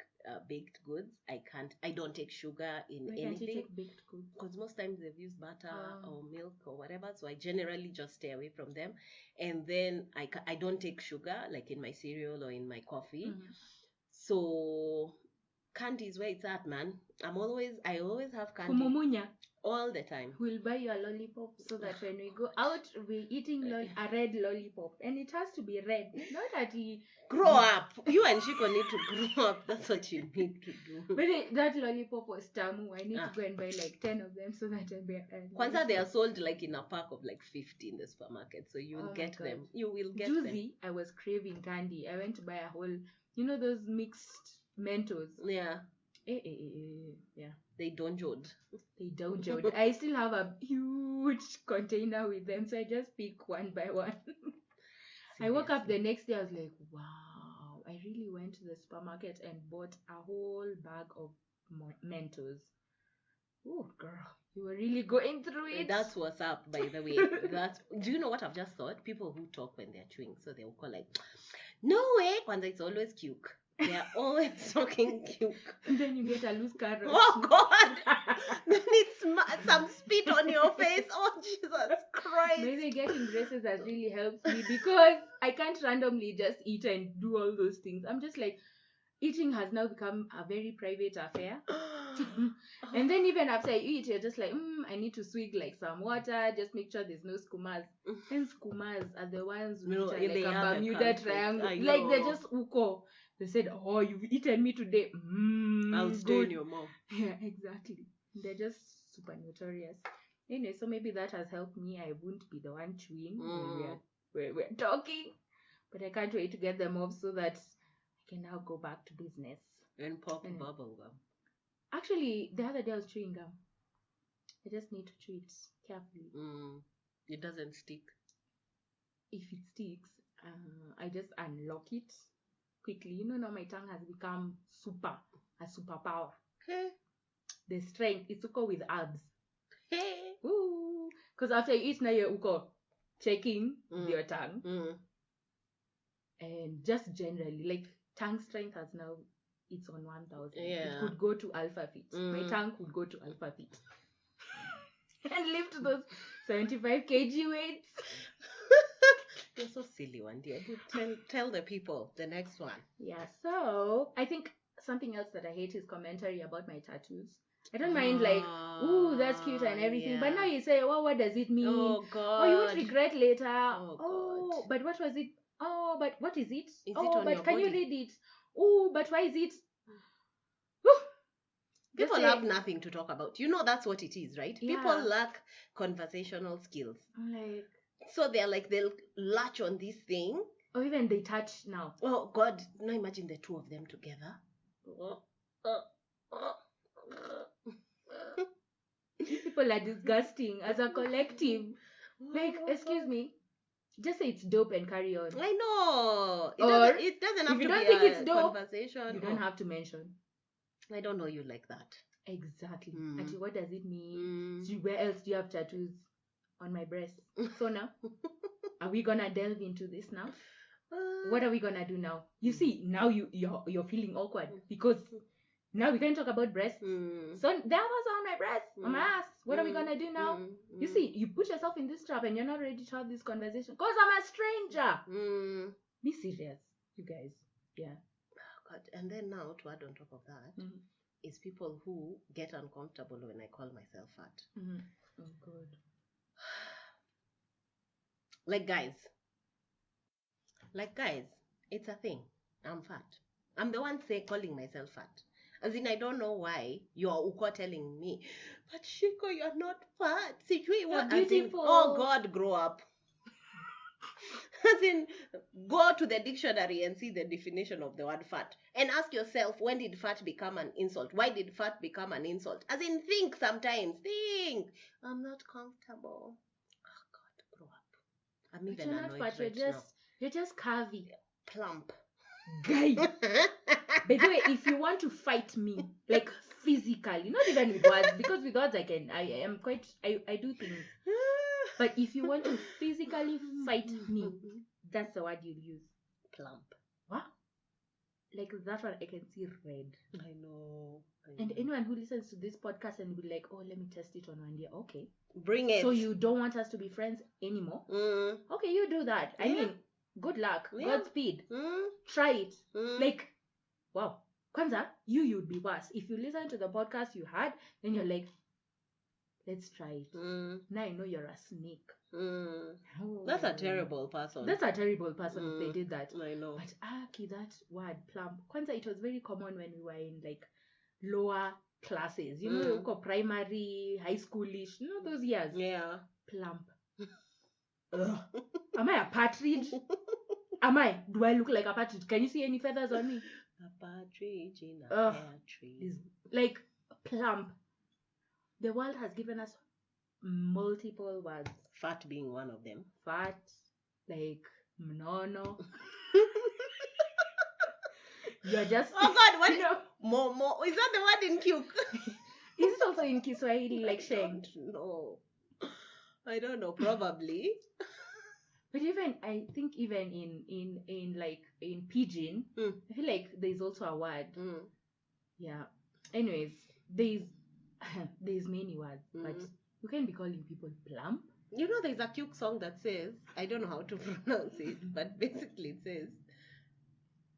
baked goods. I don't take sugar in anything. Can't you take baked goods? Because most times they've used butter or milk or whatever, so I generally just stay away from them. And then I don't take sugar like in my cereal or in my coffee. So candy is where it's at, man. I always have candy. Kumumunya. All the time. We'll buy you a lollipop so that when we go out, we're eating a red lollipop. And it has to be red. Not that we... Grow up. You and Ciiku need to grow up. That's what you need to do. But that lollipop was tamu. I need to go and buy like 10 of them so that I'll be... Kwanzaa, they are sold like in a pack of like 50 in the supermarket. So you will get them. You will get them. Juicy, I was craving candy. I went to buy a whole... You know those mixed Mentos? Yeah. Yeah. They don't jode. I still have a huge container with them, so I just pick one by one. I woke up the next day, I was like, wow, I really went to the supermarket and bought a whole bag of Mentos. Oh, girl, you were really going through it. That's what's up, by the way. Do you know what I've just thought? People who talk when they're chewing, so they'll call like, no way, when it's always cuke. They're always talking cute. And then you get a loose carrot. Oh God! Then it's some spit on your face. Oh Jesus Christ! Maybe getting braces has really helped me because I can't randomly just eat and do all those things. I'm just like, eating has now become a very private affair. And then even after I eat, you're just like, I need to swig like some water. Just make sure there's no skumas. And skumas are the ones which are like a Bermuda triangle. Like they're just uko. They said, oh, you've eaten me today. I'll stay in your mouth. Yeah, exactly. They're just super notorious. Anyway, so maybe that has helped me. I won't be the one chewing when we're talking. But I can't wait to get them off so that I can now go back to business. And pop bubble gum. Actually, the other day I was chewing gum. I just need to chew it carefully. It doesn't stick. If it sticks, I just unlock it quickly. You know now my tongue has become a superpower. Hey. The strength, it's uko with abs. Hey. Ooh. Because after you eat now you're uko checking your tongue. And just generally, like tongue strength has now, it's on 1,000. Yeah. It could go to alpha feet. My tongue could go to alpha feet. And lift those 75 kg weights. You're so silly, one dear. Tell the people the next one. Yeah, so I think something else that I hate is commentary about my tattoos. I don't mind like, ooh, that's cute and everything. Yeah. But now you say, well, what does it mean? Oh, God. Oh, you won't regret later. Oh, God. But what was it? Oh, but what is it? Is it on your can body? You read it? Oh, but why is it? People have nothing to talk about. You know that's what it is, right? Yeah. People lack conversational skills. Like, so they'll latch on this thing. Or even they touch now. Oh God, now imagine the two of them together. People are disgusting as a collective. Like, excuse me. Just say it's dope and carry on. I know. It doesn't have to be a conversation. If you don't think it's dope, you don't have to mention. I don't know you like that. Exactly. Actually, what does it mean? Where else do you have tattoos? On my breast. So now, are we gonna delve into this now? What are we gonna do now? You see, now you're feeling awkward because now we can talk about breasts. So that was on my breast, on my ass. What are we gonna do now? You see, you put yourself in this trap and you're not ready to have this conversation because I'm a stranger. Be serious, you guys. Yeah. Oh God. And then now to add on top of that is people who get uncomfortable when I call myself fat. Oh God. Like guys, it's a thing. I'm fat. I'm the one calling myself fat. As in, I don't know why you're uko telling me, but Shiko, you're not fat. Sijui what? You're As in, beautiful. oh God, grow up. As in, go to the dictionary and see the definition of the word fat. And ask yourself, when did fat become an insult? Why did fat become an insult? As in, think sometimes. Think. I'm not comfortable. Oh God, grow up. I'm But even you're not annoyed fat. right now. You're just curvy. Plump. Guy. By the way, if you want to fight me, like physically, not even with words, because with words I do things. But if you want to physically fight me, that's the word you'll use. Plump. What? Like that one, I can see red. I know. And anyone who listens to this podcast and will be like, oh, let me test it on one day. Okay. Bring it. So you don't want us to be friends anymore? Okay, you do that. I mean, good luck. Godspeed. Try it. Like, wow. Kwanza, you'd be worse. If you listen to the podcast you had, then you're like, let's try it. Now I know you're a snake. Oh. That's a terrible person. That's a terrible person if they did that. I know. But that word, plump. Kwanza, it was very common when we were in like lower classes. You know, primary, high schoolish. You know those years? Yeah. Plump. Am I a partridge? Do I look like a partridge? Can you see any feathers on me? A partridge in a pear tree. Like plump. The world has given us multiple words. Fat being one of them. Fat, like mnono. You're just. Oh God! What? You know, Momo. Is that the word in Ciiku? Is it also in Kiswahili like sheng? No. I don't know. Probably. But I think even in pidgin, I feel like there's also a word. Yeah. Anyways, there's many words, but you can't be calling people plump. You know, there's a Ciiku song that says, I don't know how to pronounce it, but basically it says,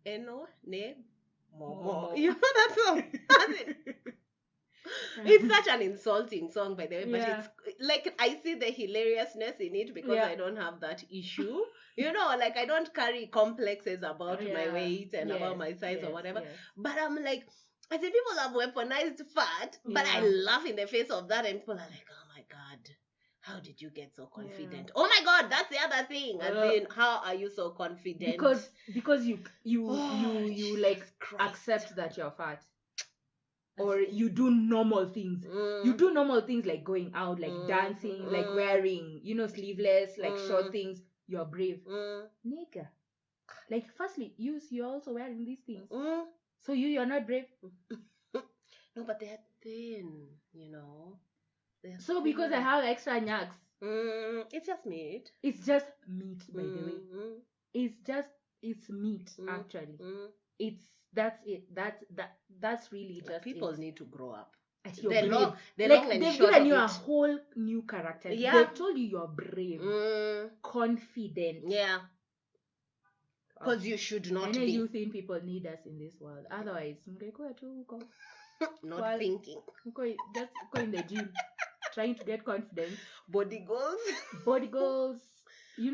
Eno ne momo. You know that song? It's such an insulting song, by the way, but it's like I see the hilariousness in it because I don't have that issue. You know, like I don't carry complexes about my weight and about my size or whatever. But I'm like, I see people have weaponized fat, but I laugh in the face of that, and people are like, oh my God, how did you get so confident? Oh my God, that's the other thing. As in, how are you so confident? Because you like accept that you're fat. Or you do normal things. You do normal things like going out, like dancing, like wearing, sleeveless, like short things. You're brave. Nigga. Like, firstly, you're also wearing these things. So you're not brave? No, but they're thin, So because I have extra knacks. It's just meat. It's just meat, by the way. It's meat, actually. That's it. That's really just people need to grow up. They've given you a whole new character. They've told you you're brave, confident. Yeah. Because you should not be. You think people need us in this world. Otherwise, not thinking. Just go in the gym, trying to get confidence. Body goals.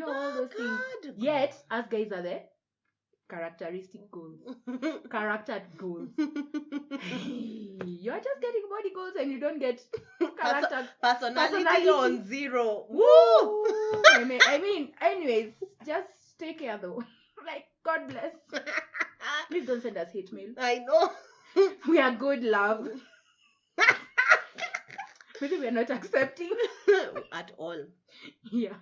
All those things. Yet, us guys are there. Characteristic goals. Character goals. You're just getting body goals and you don't get personality on zero. Woo! I mean, anyways, just take care though. Like, God bless. Please don't send us hate mail. I know. We are good, love. Maybe we are not accepting. At all. Yeah.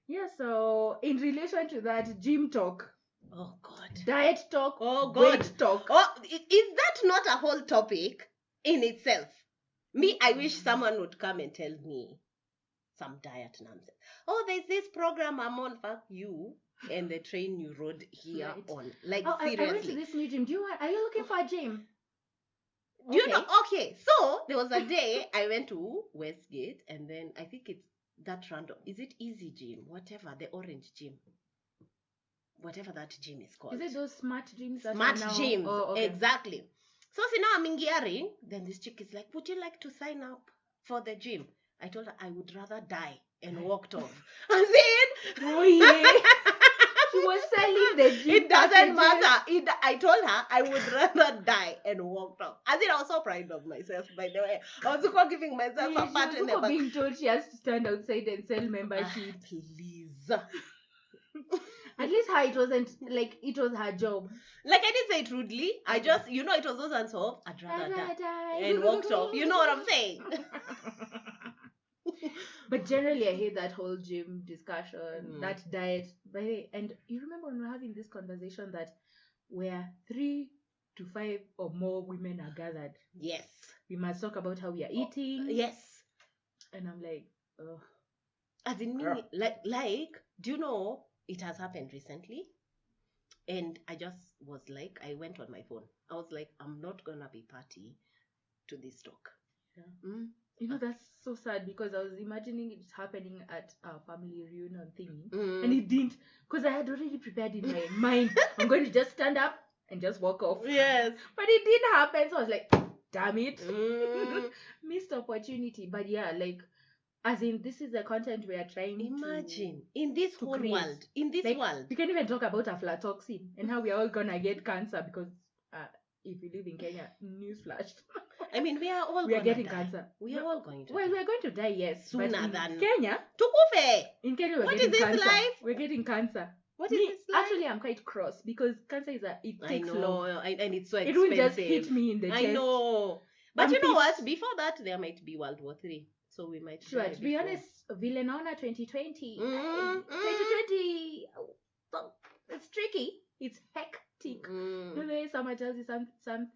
Yeah, so in relation to that, gym talk. Oh God. Diet talk. Oh God. Weight talk. Oh, is that not a whole topic in itself? Me, I wish someone would come and tell me some diet nonsense. Oh, there's this program I'm on. Fuck you. And the train you rode here on. Like, seriously. I went to this new gym. Are you looking for a gym? Do you know? Okay. So, there was a day I went to Westgate and then I think it's that random. Is it Easy Gym? Whatever. The orange gym. Whatever that gym is called. Is it those smart gyms? Smart gyms. Oh, okay. Exactly. So, see, now I'm inquiring. Then this chick is like, would you like to sign up for the gym? I told her I would rather die and walked off. As in, oh yeah. She was selling the gym It doesn't packages. matter. I told her I would rather die and walked off. I think I was so proud of myself, by the way. I was also giving myself Yeah, a she pat was in the also back. being told she has to stand outside and sell memberships. Please. At least her, it wasn't like it was her job. Like, I didn't say it rudely. I just, it was those and so, I'd rather die. And walked off. You know what I'm saying? But generally, I hate that whole gym discussion, that diet. And you remember when we were having this conversation that where 3 to 5 or more women are gathered. Yes. We must talk about how we are eating. Yes. And I'm like, oh. As in, like, do you know, it has happened recently? And I just was like, I went on my phone. I was like, I'm not going to be party to this talk. Yeah. You know, that's so sad because I was imagining it happening at our family reunion thingy. And it didn't, because I had already prepared in my mind, I'm going to just stand up and just walk off. Yes. But it didn't happen. So I was like, damn it. Missed opportunity. But yeah, like, as in, this is the content we are trying Imagine, in this whole create. world. In this world. We can even talk about aflatoxin and how we are all going to get cancer because if you live in Kenya, newsflash. I mean, we are all getting cancer. We are all going to Well, we are going to die, yes. Sooner but in than Kenya. Tukufe! In Kenya, we're What getting is this cancer. life? We're getting cancer. What is this life? Actually, I'm quite cross because cancer it takes long. And it's so expensive. It will just hit me in the chest. I know. But you know what? Before that, there might be World War III. So we might Sure, to be honest, Villanona 2020. 2020, it's tricky. It's hectic. You know, the way someone tells you some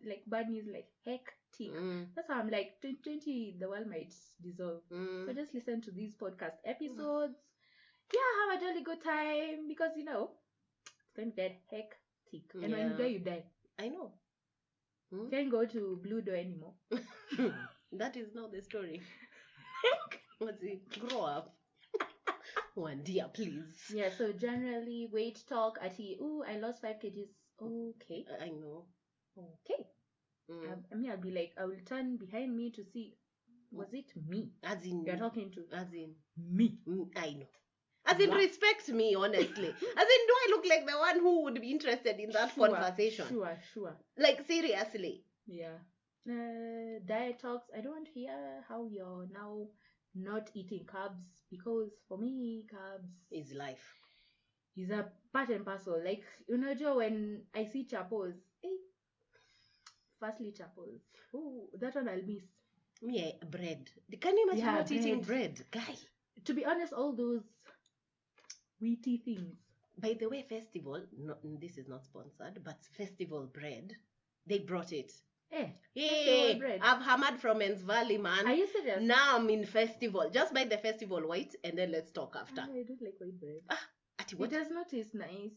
like bad news, like hectic. That's how I'm like, 2020, the world might dissolve. So just listen to these podcast episodes. Yeah, have a jolly good time because, you know, it's going to get hectic. And when you die, you die. I know. You can't go to Blue Door anymore. That is not the story. What's it? Grow up. One dear, please. Yeah, so generally, weight talk. I lost 5 kgs. Okay. I know. Okay. I'll be like, I will turn behind me to see, was it me? As in, you're talking to? As in, me. I know. As in, respect me, honestly. As in, do I look like the one who would be interested in that conversation? Sure. Like, seriously. Yeah. Diet talks. I don't want to hear how you're now not eating carbs because for me, carbs is life. Is a part and parcel. Like, you know, Joe, when I see chapos, firstly chapos. Oh, that one I'll miss. Yeah, bread. Can you imagine not eating bread? Guy. To be honest, all those wheaty things. By the way, Festival, this is not sponsored, but Festival bread, they brought it. Yeah, I've hammered from Enns Valley, man. Are you serious? Now I'm in Festival. Just buy the Festival white and then let's talk after. I don't like white bread. What? It does not taste nice.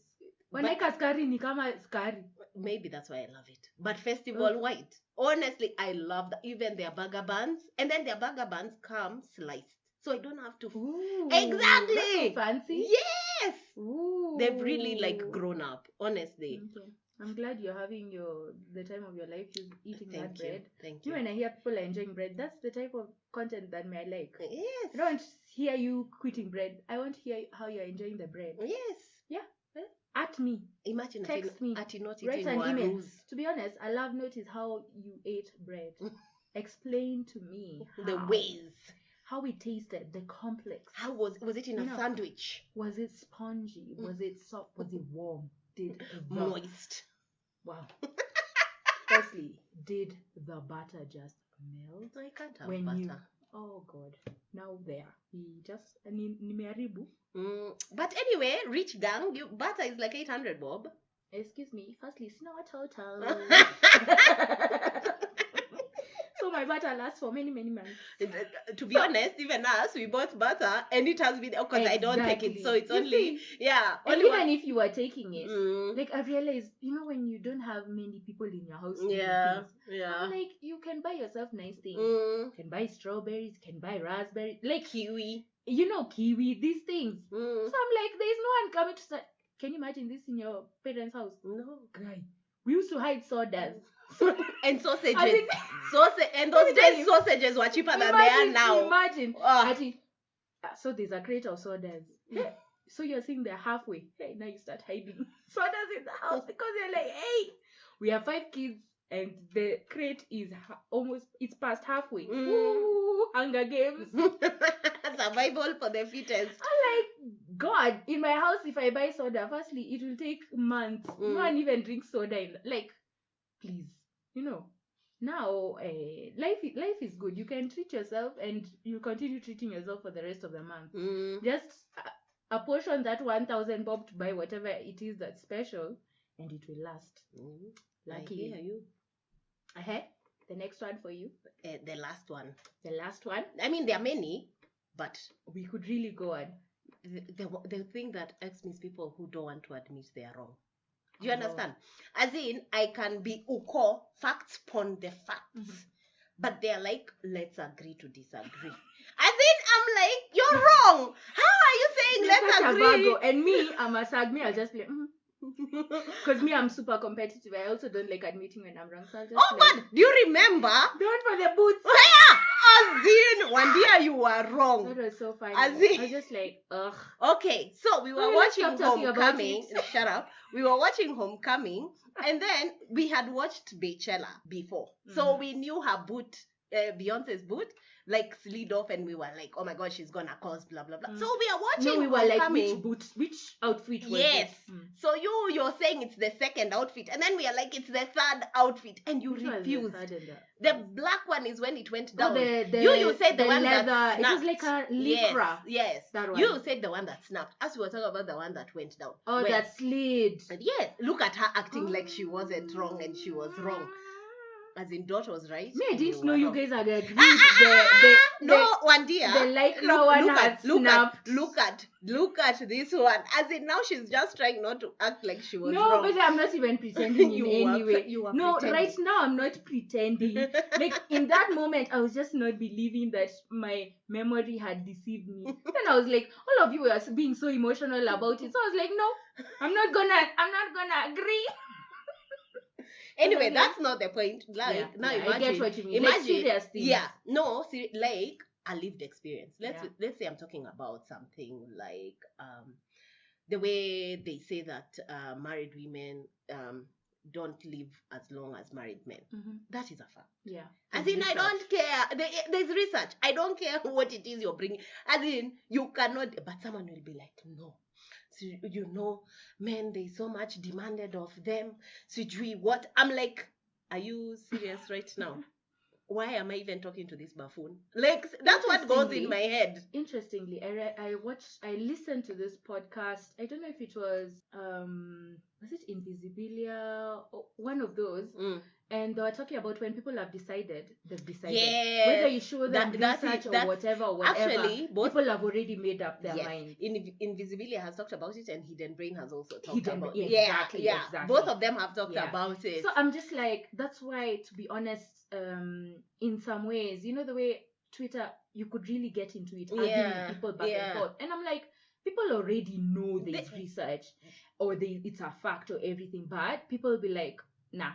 When I skari ni kama skari. Maybe that's why I love it. But Festival white, honestly, I love that. Even their burger buns, and then their burger buns come sliced, so I don't have to. Ooh, exactly. That's so fancy. Yes. Ooh. They've really like grown up, honestly. Okay. I'm glad you're having the time of your life eating that bread. Thank you. When I hear people are enjoying bread, that's the type of content that I like. Yes. I don't want to hear you quitting bread. I want to hear how you're enjoying the bread. Yes. Yeah. At me. Imagine text me. At not write an email. To be honest, I love notice how you ate bread. Explain to me the ways. How it tasted, the complex. How was it in a sandwich? Was it spongy? Was it soft? Was it warm? Did moist? Wow. Firstly, did the butter just melt? I can't have butter. Oh God! Now there, we just nimeharibu. But anyway, rich gang, butter is like 800 bob. Excuse me. Firstly, it's not total. So my butter lasts for many months. To be honest, even us, we bought butter and it has been because I don't take it, so it's only only even if you are taking it, like I've realized, you know, when you don't have many people in your house, like you can buy yourself nice things. You can buy strawberries, can buy raspberries, like kiwi. You know, kiwi, these things. So I'm like, there's no one coming to start. Can you imagine this in your parents' house? No, guy. We used to hide sodas. And sausages. And those days sausages were cheaper than they are now. Imagine. So there's a crate of sodas. So you're saying they're halfway. Hey, now you start hiding sodas in the house because you're like, hey, we have 5 kids and the crate is it's past halfway. Ooh, Hunger Games. Survival for the fittest. I'm like, God, in my house, if I buy soda, firstly, it will take months. No one even drinks soda. Like, please, Now, life is good. You can treat yourself and you continue treating yourself for the rest of the month. Just apportion that 1,000 bob to buy whatever it is that's special, and it will last. Luckily. I hear you. The next one for you. The last one. The last one. I mean, there are many, but we could really go on. The thing that irks me is people who don't want to admit they are wrong. Do you understand? As in, I can be uko, facts upon the facts. But they're like, let's agree to disagree. As in, I'm like, you're wrong. How are you saying let's agree? And me, I'm a sagme, I'll just be like, because me, I'm super competitive. I also don't like admitting when I'm wrong. So I'll just God, do you remember? Don't for the boots. As in, one day you were wrong. That was so funny. As in, I was just like, ugh. Okay, so we were watching Homecoming. Shut up. We were watching Homecoming, and then we had watched Beychella before. So we knew her boot, Beyonce's boot, like slid off, and we were like, oh my God, she's gonna cause blah blah blah. So we are watching. No, we were like, which outfit was yes. it? So you're saying it's the second outfit, and then we are like, it's the third outfit, and you refused. The black one is when it went down. You said the one leather, that snapped. It was like a lycra. Yes. That one. You said the one that snapped. As we were talking about the one that went down. Oh, that slid. Yes. Look at her acting like she wasn't wrong and she was wrong. As in, Dot was right. Me, I didn't know you guys had agreed. One dear. The lycra one had snapped. Look at this one. As in, now she's just trying not to act like she was wrong. No, but I'm not even pretending in any way. No, pretending. Right now I'm not pretending. Like, in that moment, I was just not believing that my memory had deceived me. Then I was like, all of you were being so emotional about it. So I was like, no, I'm not gonna agree. Anyway, that's not the point. Like, imagine, I get what you mean. Imagine, like serious things. Yeah, no, like a lived experience. Let's say I'm talking about something like the way they say that married women don't live as long as married men. That is a fact. Yeah. As in, I don't care. There's research. I don't care what it is you're bringing. As in, you cannot. But someone will be like, no. So, men, there's so much demanded of them. Sijui what? I'm like, are you serious right now? Why am I even talking to this buffoon? Like, that's what goes in my head. Interestingly, I listened to this podcast. I don't know if it was it Invisibilia or one of those. And they were talking about when people have decided, they've decided. Yeah. Whether you show them research or whatever, actually, people have already made up their mind. Invisibilia has talked about it, and Hidden Brain has also talked about it. Exactly. Both of them have talked about it. So I'm just like, that's why, to be honest, in some ways, the way Twitter, you could really get into it, arguing with people back and forth. And I'm like, people already know there's research or it's a fact or everything, but people will be like, nah.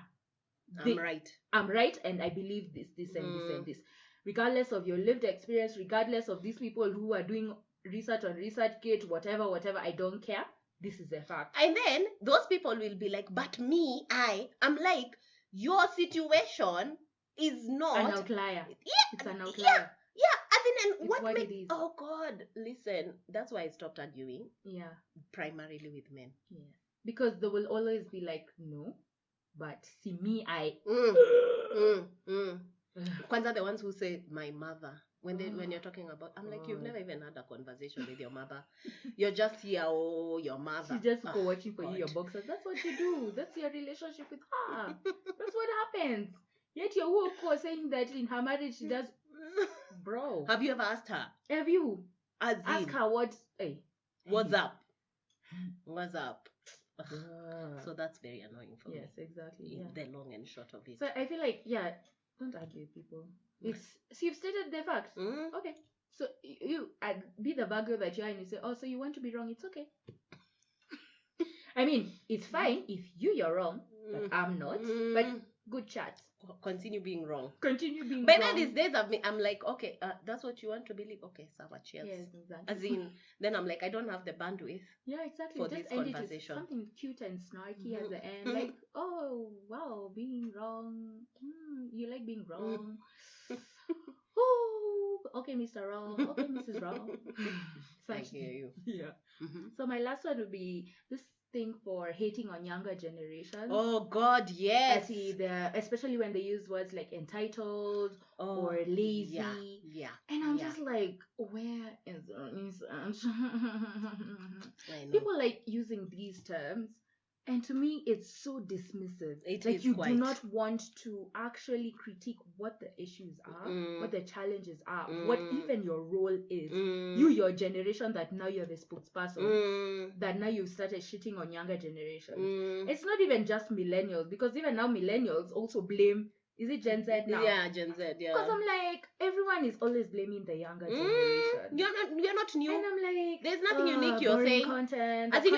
I'm right, and I believe this and this and this. Regardless of your lived experience, regardless of these people who are doing research on ResearchGate, whatever, I don't care. This is a fact. And then those people will be like, but me, I'm like, your situation is not an outlier. It's an outlier. What it is. Oh God, listen. That's why I stopped arguing. Yeah. Primarily with men. Yeah. Because they will always be like, no. But see me, Kwanza, the ones who say my mother, when you're talking about, I'm like, you've never even had a conversation with your mother. You're just here, your mother. She's just watching for you your boxers. That's what you do. That's your relationship with her. That's what happens. Yet you're woke saying that in her marriage she does. Bro. Have you ever asked her? Have you? Ask her what? Hey. What's up? What's up? So that's very annoying for me. Yes, exactly. The long and short of it. So I feel like, don't argue with people. You've stated the facts. Okay. So you be the bad girl that you are, and you say, oh, so you want to be wrong? It's okay. I mean, it's fine if you're wrong, but I'm not. But good chat. Continue being wrong. Continue being But wrong. then these days I'm like, okay, that's what you want to believe. Okay, Sava, cheers. Yes, exactly. As in, then I'm like, I don't have the bandwidth. Yeah, exactly. For Just this end it conversation. with something cute and snarky at the end. Mhm. Like, oh, wow, being wrong. You like being wrong. Oh, okay, Mr. Wrong. Okay, Mrs. Wrong. I hear you. Yeah. Mm-hmm. So my last one would be this thing for hating on younger generations. Oh God, yes. Especially when they use words like entitled or lazy. Yeah. And I'm just like, where is the research? I know. People like using these terms, and to me, it's so dismissive. It like is you quite. do not want to actually critique what the issues are, what the challenges are, what even your role is. You, your generation, that now you're the spokesperson, that now you've started shitting on younger generations. It's not even just millennials, because even now millennials also blame. Is it Gen Z now? Yeah, Gen Z, yeah. Because I'm like, everyone is always blaming the younger generation. You're not new. And I'm like, there's nothing unique you're saying. Content, as in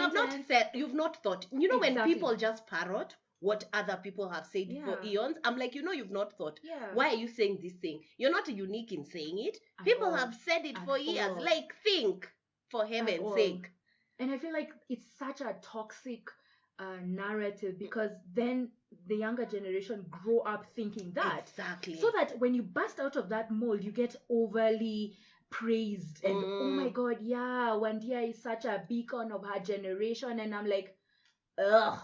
you've not thought. You know, exactly. when people just parrot what other people have said for eons, I'm like, you've not thought. Yeah. Why are you saying this thing? You're not unique in saying it. At People all. have said it At for years. all. Like, think, for heaven's sake. And I feel like it's such a toxic narrative, because then the younger generation grow up thinking that. Exactly. So that when you bust out of that mold, you get overly praised and oh my God, yeah, Wandia is such a beacon of her generation, and I'm like, ugh,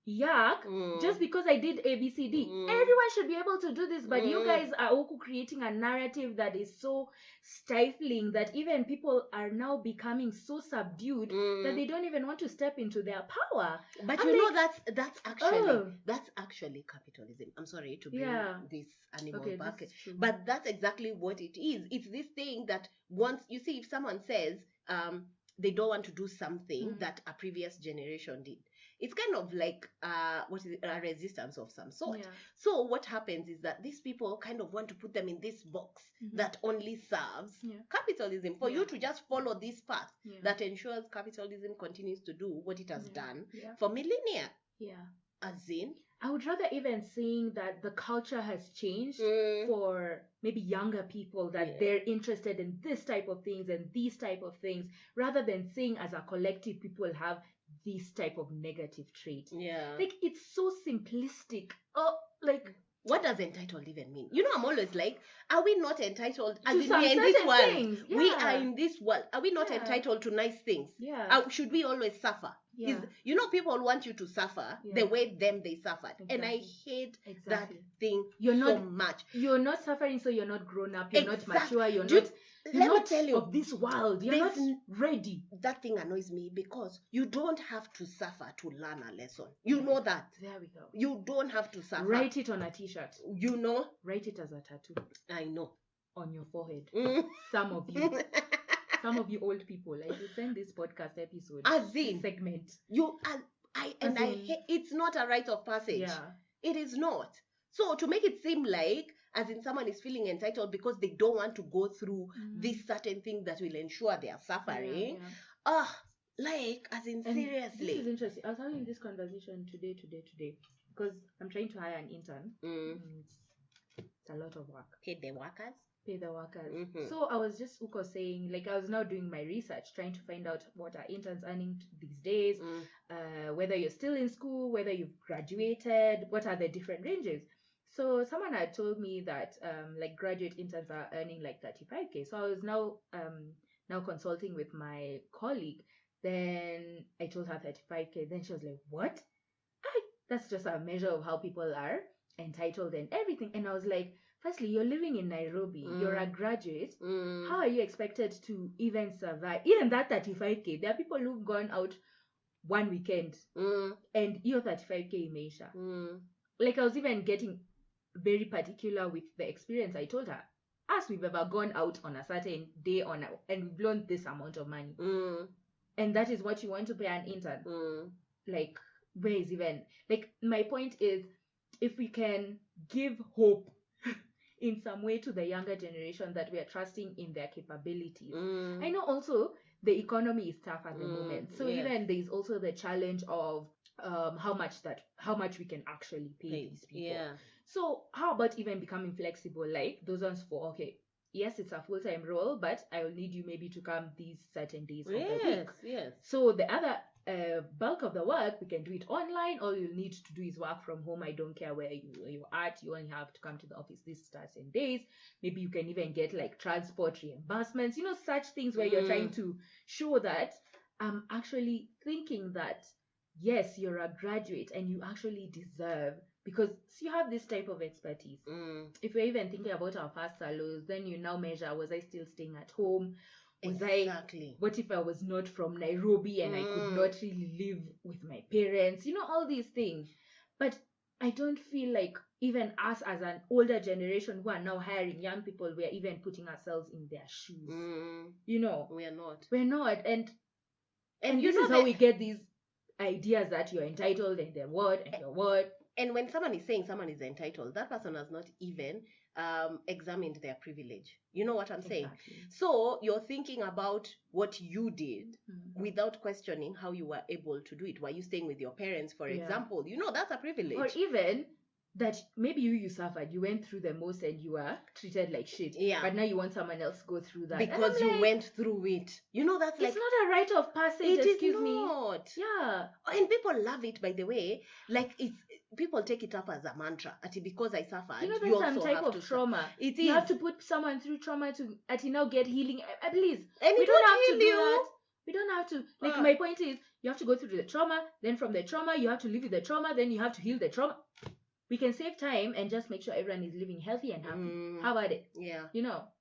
yuck, just because I did ABCD. Everyone should be able to do this, but you guys are also creating a narrative that is so stifling that even people are now becoming so subdued that they don't even want to step into their power. But that's actually capitalism. I'm sorry to bring this animal back, but that's exactly what it is. It's this thing that once you see, if someone says they don't want to do something that a previous generation did, it's kind of like a resistance of some sort. So what happens is that these people kind of want to put them in this box that only serves capitalism, for you to just follow this path that ensures capitalism continues to do what it has done for millennia. As in, I would rather even saying that the culture has changed for maybe younger people, that they're interested in this type of things and these type of things, rather than saying as a collective people have this type of negative trait. Like, it's so simplistic. Like, what does entitled even mean? I'm always like, are we not entitled? As in, we are in this world. We are in this world. Are we not entitled to nice things? Should we always suffer? People want you to suffer the way they suffered. And I hate that thing so much. You're not suffering, so you're not grown up. You're not mature. Let me tell you, of this world. You're not ready. That thing annoys me, because you don't have to suffer to learn a lesson. You know that. There we go. You don't have to suffer. Write it on a t-shirt. Write it as a tattoo. I know. On your forehead. Some of you. Some of you old people, I should send this podcast episode. As in segment. I hate, it's not a rite of passage. It is not. So to make it seem like, as in, someone is feeling entitled because they don't want to go through this certain thing that will ensure they are suffering. As in, seriously. This is interesting. I was having this conversation today, because I'm trying to hire an intern. It's a lot of work. Pay the workers. So I was just saying, like, I was now doing my research, trying to find out what are interns earning these days, whether you're still in school, whether you've graduated, what are the different ranges. So someone had told me that like graduate interns are earning like 35K. So I was now consulting with my colleague. Then I told her 35K. Then she was like, what? That's just a measure of how people are entitled and everything. And I was like, firstly, you're living in Nairobi. You're a graduate. How are you expected to even survive? Even that 35K, there are people who've gone out one weekend and your 35K imeisha. Like, I was even getting very particular with the experience. I told her, as we've ever gone out on a certain day and we've blown this amount of money. And that is what you want to pay an intern. Like, where is even, like, my point is, if we can give hope in some way to the younger generation that we are trusting in their capabilities. I know also the economy is tough at the moment. So even there's also the challenge of how much we can actually pay these people. Yeah. So how about even becoming flexible, like those ones for, okay, yes, it's a full-time role, but I will need you maybe to come these certain days of the week. Yes. So the other bulk of the work, we can do it online. All you'll need to do is work from home. I don't care where you're at. You only have to come to the office these certain days. Maybe you can even get like transport reimbursements, such things where you're trying to show that I'm actually thinking that, yes, you're a graduate and you actually deserve, because you have this type of expertise. If we're even thinking about our first salons, then you now measure, was I still staying at home? Exactly. What if I was not from Nairobi and I could not really live with my parents? All these things. But I don't feel like even us as an older generation who are now hiring young people, we're even putting ourselves in their shoes. We are not. We're not. And this is how we get these ideas that you're entitled and then what and you're what. And when someone is saying someone is entitled, that person has not even examined their privilege. You know what I'm saying? Exactly. So you're thinking about what you did without questioning how you were able to do it. Were you staying with your parents, for example? That's a privilege. Or even that maybe you suffered, you went through the most and you were treated like shit. Yeah. But now you want someone else to go through that. Because you went through it. That's like... It's not a rite of passage, excuse me. It is not. Yeah. And people love it, by the way. Like, people take it up as a mantra. Because I suffered, there's some type of trauma. It is. You have to put someone through trauma to now get healing. Please. And we don't have to do you. that. We don't have to. Like, my point is, you have to go through the trauma. Then from the trauma, you have to live with the trauma. Then you have to heal the trauma. We can save time and just make sure everyone is living healthy and happy. How about it? Yeah.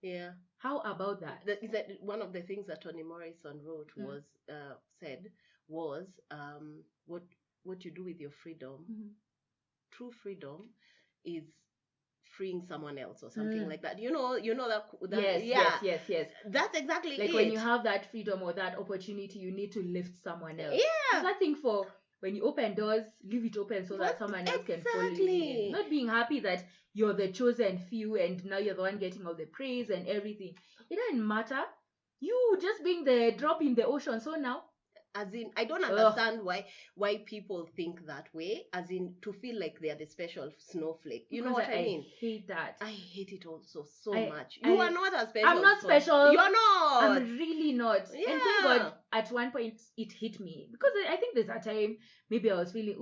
Yeah. How about that? Is that one of the things that Toni Morrison wrote was what you do with your freedom. True freedom is freeing someone else or something like that. That yes. That's exactly like it. When you have that freedom or that opportunity, you need to lift someone else. Yeah. There's nothing for when you open doors, leave it open so that someone else can follow in. Not being happy that you're the chosen few and now you're the one getting all the praise and everything. It doesn't matter. You just being the drop in the ocean. So now, as in, I don't understand why people think that way. As in, to feel like they are the special snowflake. You know what I mean? I hate that. I hate it also so much. You are not a special. I'm not special. You are not. I'm really not. Yeah. And thank God, at one point it hit me, because I think there's a time maybe I was feeling,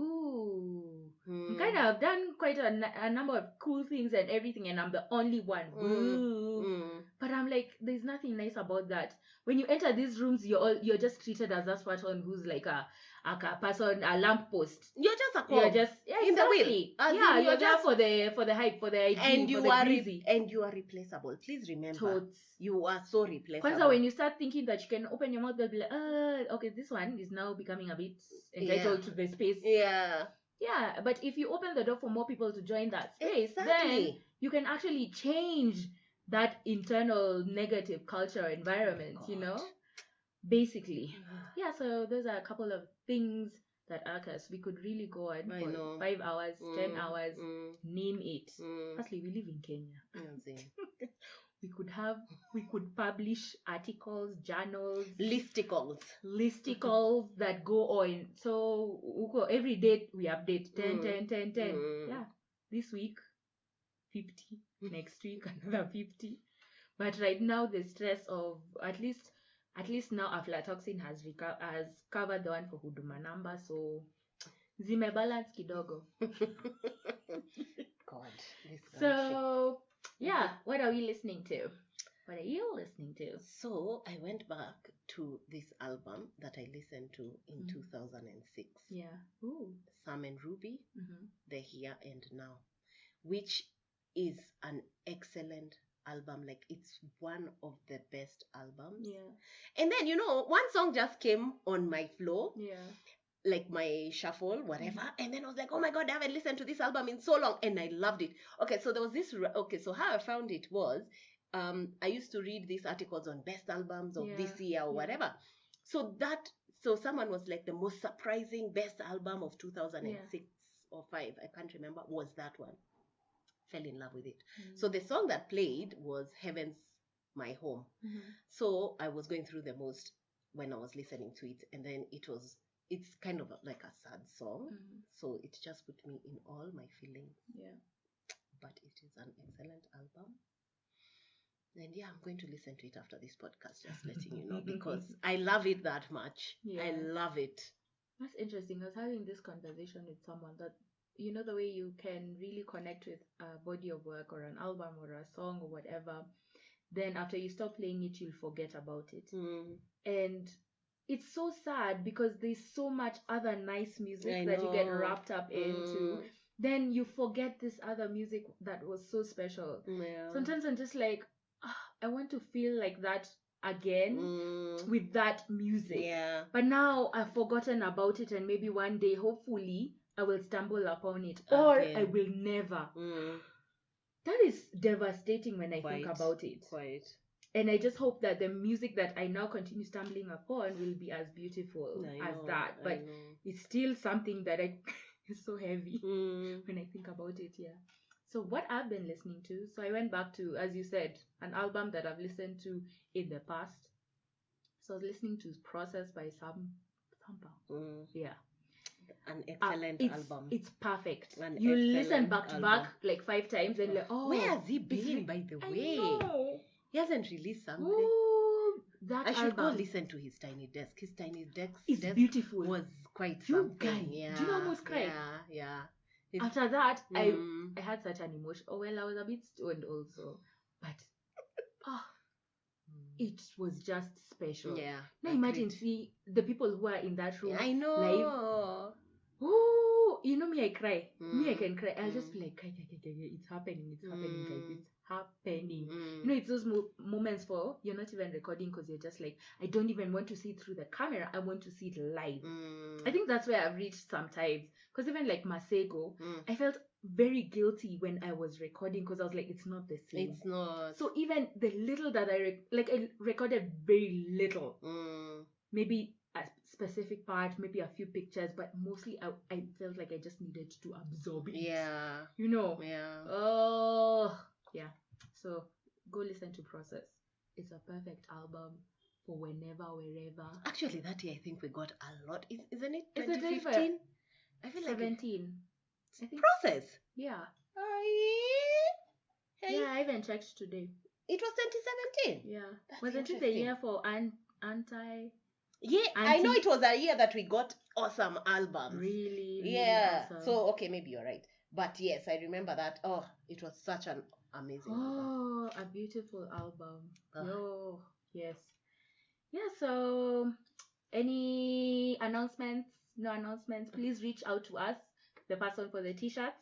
I'm kind of done quite a number of cool things and everything, and I'm the only one. But I'm like, there's nothing nice about that. When you enter these rooms, you're just treated as that person who's like a person, a lamppost. You're just a cog. You're just in the wheel. You're just for the hype, for the idea, and you for the are breezy. And you are replaceable. Please remember, Totes. You are so replaceable. Kwanza, when you start thinking that you can open your mouth, they'll be like, okay, this one is now becoming a bit entitled to the space. Yeah, but if you open the door for more people to join that space, then you can actually change that internal negative culture environment, basically. Yeah, so those are a couple of things that irk us. We could really go on for 5 hours, 10 hours, name it. Firstly, we live in Kenya. We could publish articles, journals, listicles that go on. So every day we update 10. Yeah, this week 50, next week another 50. But right now the stress of at least now aflatoxin has covered the one for huduma number, so zimebalance kidogo. God, so yeah, what are we listening to? What are you listening to? So I went back to this album that I listened to in 2006. Yeah. Ooh. Sam and Ruby, The Here and Now, which is an excellent album. Like, it's one of the best albums. Yeah. And then, one song just came on my flow. Yeah. Like my shuffle, whatever. And then I was like, oh my God, I haven't listened to this album in so long. And I loved it. Okay, so there was this. Okay, so how I found it was, I used to read these articles on best albums of this year or whatever. So someone was like, the most surprising best album of 2006 or 5, I can't remember, was that one. Fell in love with it. So the song that played was Heaven's My Home. So I was going through the most when I was listening to it, and then it was it's kind of like a sad song. Mhm. So it just put me in all my feelings. Yeah. But it is an excellent album. And yeah, I'm going to listen to it after this podcast, just letting you know, because I love it that much. Yeah. I love it. That's interesting. I was having this conversation with someone that, you know, the way you can really connect with a body of work or an album or a song or whatever, then after you stop playing it, you'll forget about it. And it's so sad because there's so much other nice music that you get wrapped up into. Then you forget this other music that was so special. Yeah. Sometimes I'm just like, I want to feel like that again with that music. Yeah. But now I've forgotten about it, and maybe one day, hopefully, I will stumble upon it. Or I will never. That is devastating when I think about it. Quite. And I just hope that the music that I now continue stumbling upon will be as beautiful as that. But it's still something that is so heavy when I think about it, yeah. So what I've been listening to, so I went back to, as you said, an album that I've listened to in the past. So I was listening to Process by Sampa. Yeah. An excellent album. It's perfect. You listen back to back like 5 times and like, oh. Where has he been, by the way? I know. He hasn't released something. Oh, that I should album. go listen to his Tiny Desk. His Tiny Desk is beautiful. Was quite You something. guys, Yeah. do you almost cry? Yeah. After that, I had such an emotion. Oh, well, I was a bit stoned also. But, it was just special. Yeah. Now imagine, see, the people who are in that room. I know. Live. Oh, you know me, I cry. Me, I can cry. I'll just be like, cry. It's happening, guys. It's happening. You know, it's those moments for, you're not even recording because you're just like, I don't even want to see it through the camera. I want to see it live. I think that's where I've reached sometimes. Because even like Masego, I felt very guilty when I was recording because I was like, it's not the same. It's not. So even the little that I recorded very little. Maybe a specific part, maybe a few pictures, but mostly I felt like I just needed to absorb it. Yeah. You know? Yeah. Oh, yeah. So go listen to Process. It's a perfect album for whenever, wherever. Actually, that year I think we got a lot. Isn't it 2015? 2015? I feel like 17. I think. Process. Yeah. Hey. Yeah, I even checked today. It was 2017. Yeah. That's Wasn't it the year for anti? Yeah, I know it was a year that we got awesome albums. Really yeah. awesome. So okay, maybe you're right. But yes, I remember that. Oh, it was such an amazing album. A beautiful album. Oh, yes. Yeah, so any announcements? No announcements. Please reach out to us, the person for the t-shirts.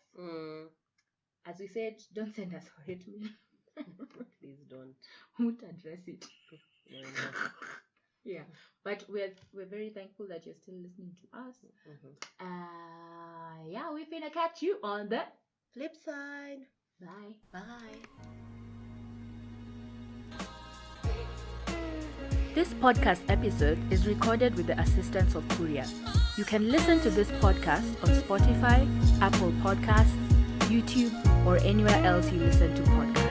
As we said, don't send us for hate mail. Please don't. Won't address it. No. Yeah, but we're very thankful that you're still listening to us. Yeah, we're gonna catch you on the flip side. Bye. This podcast episode is recorded with the assistance of Courier. You can listen to this podcast on Spotify, Apple Podcasts, YouTube, or anywhere else you listen to podcasts.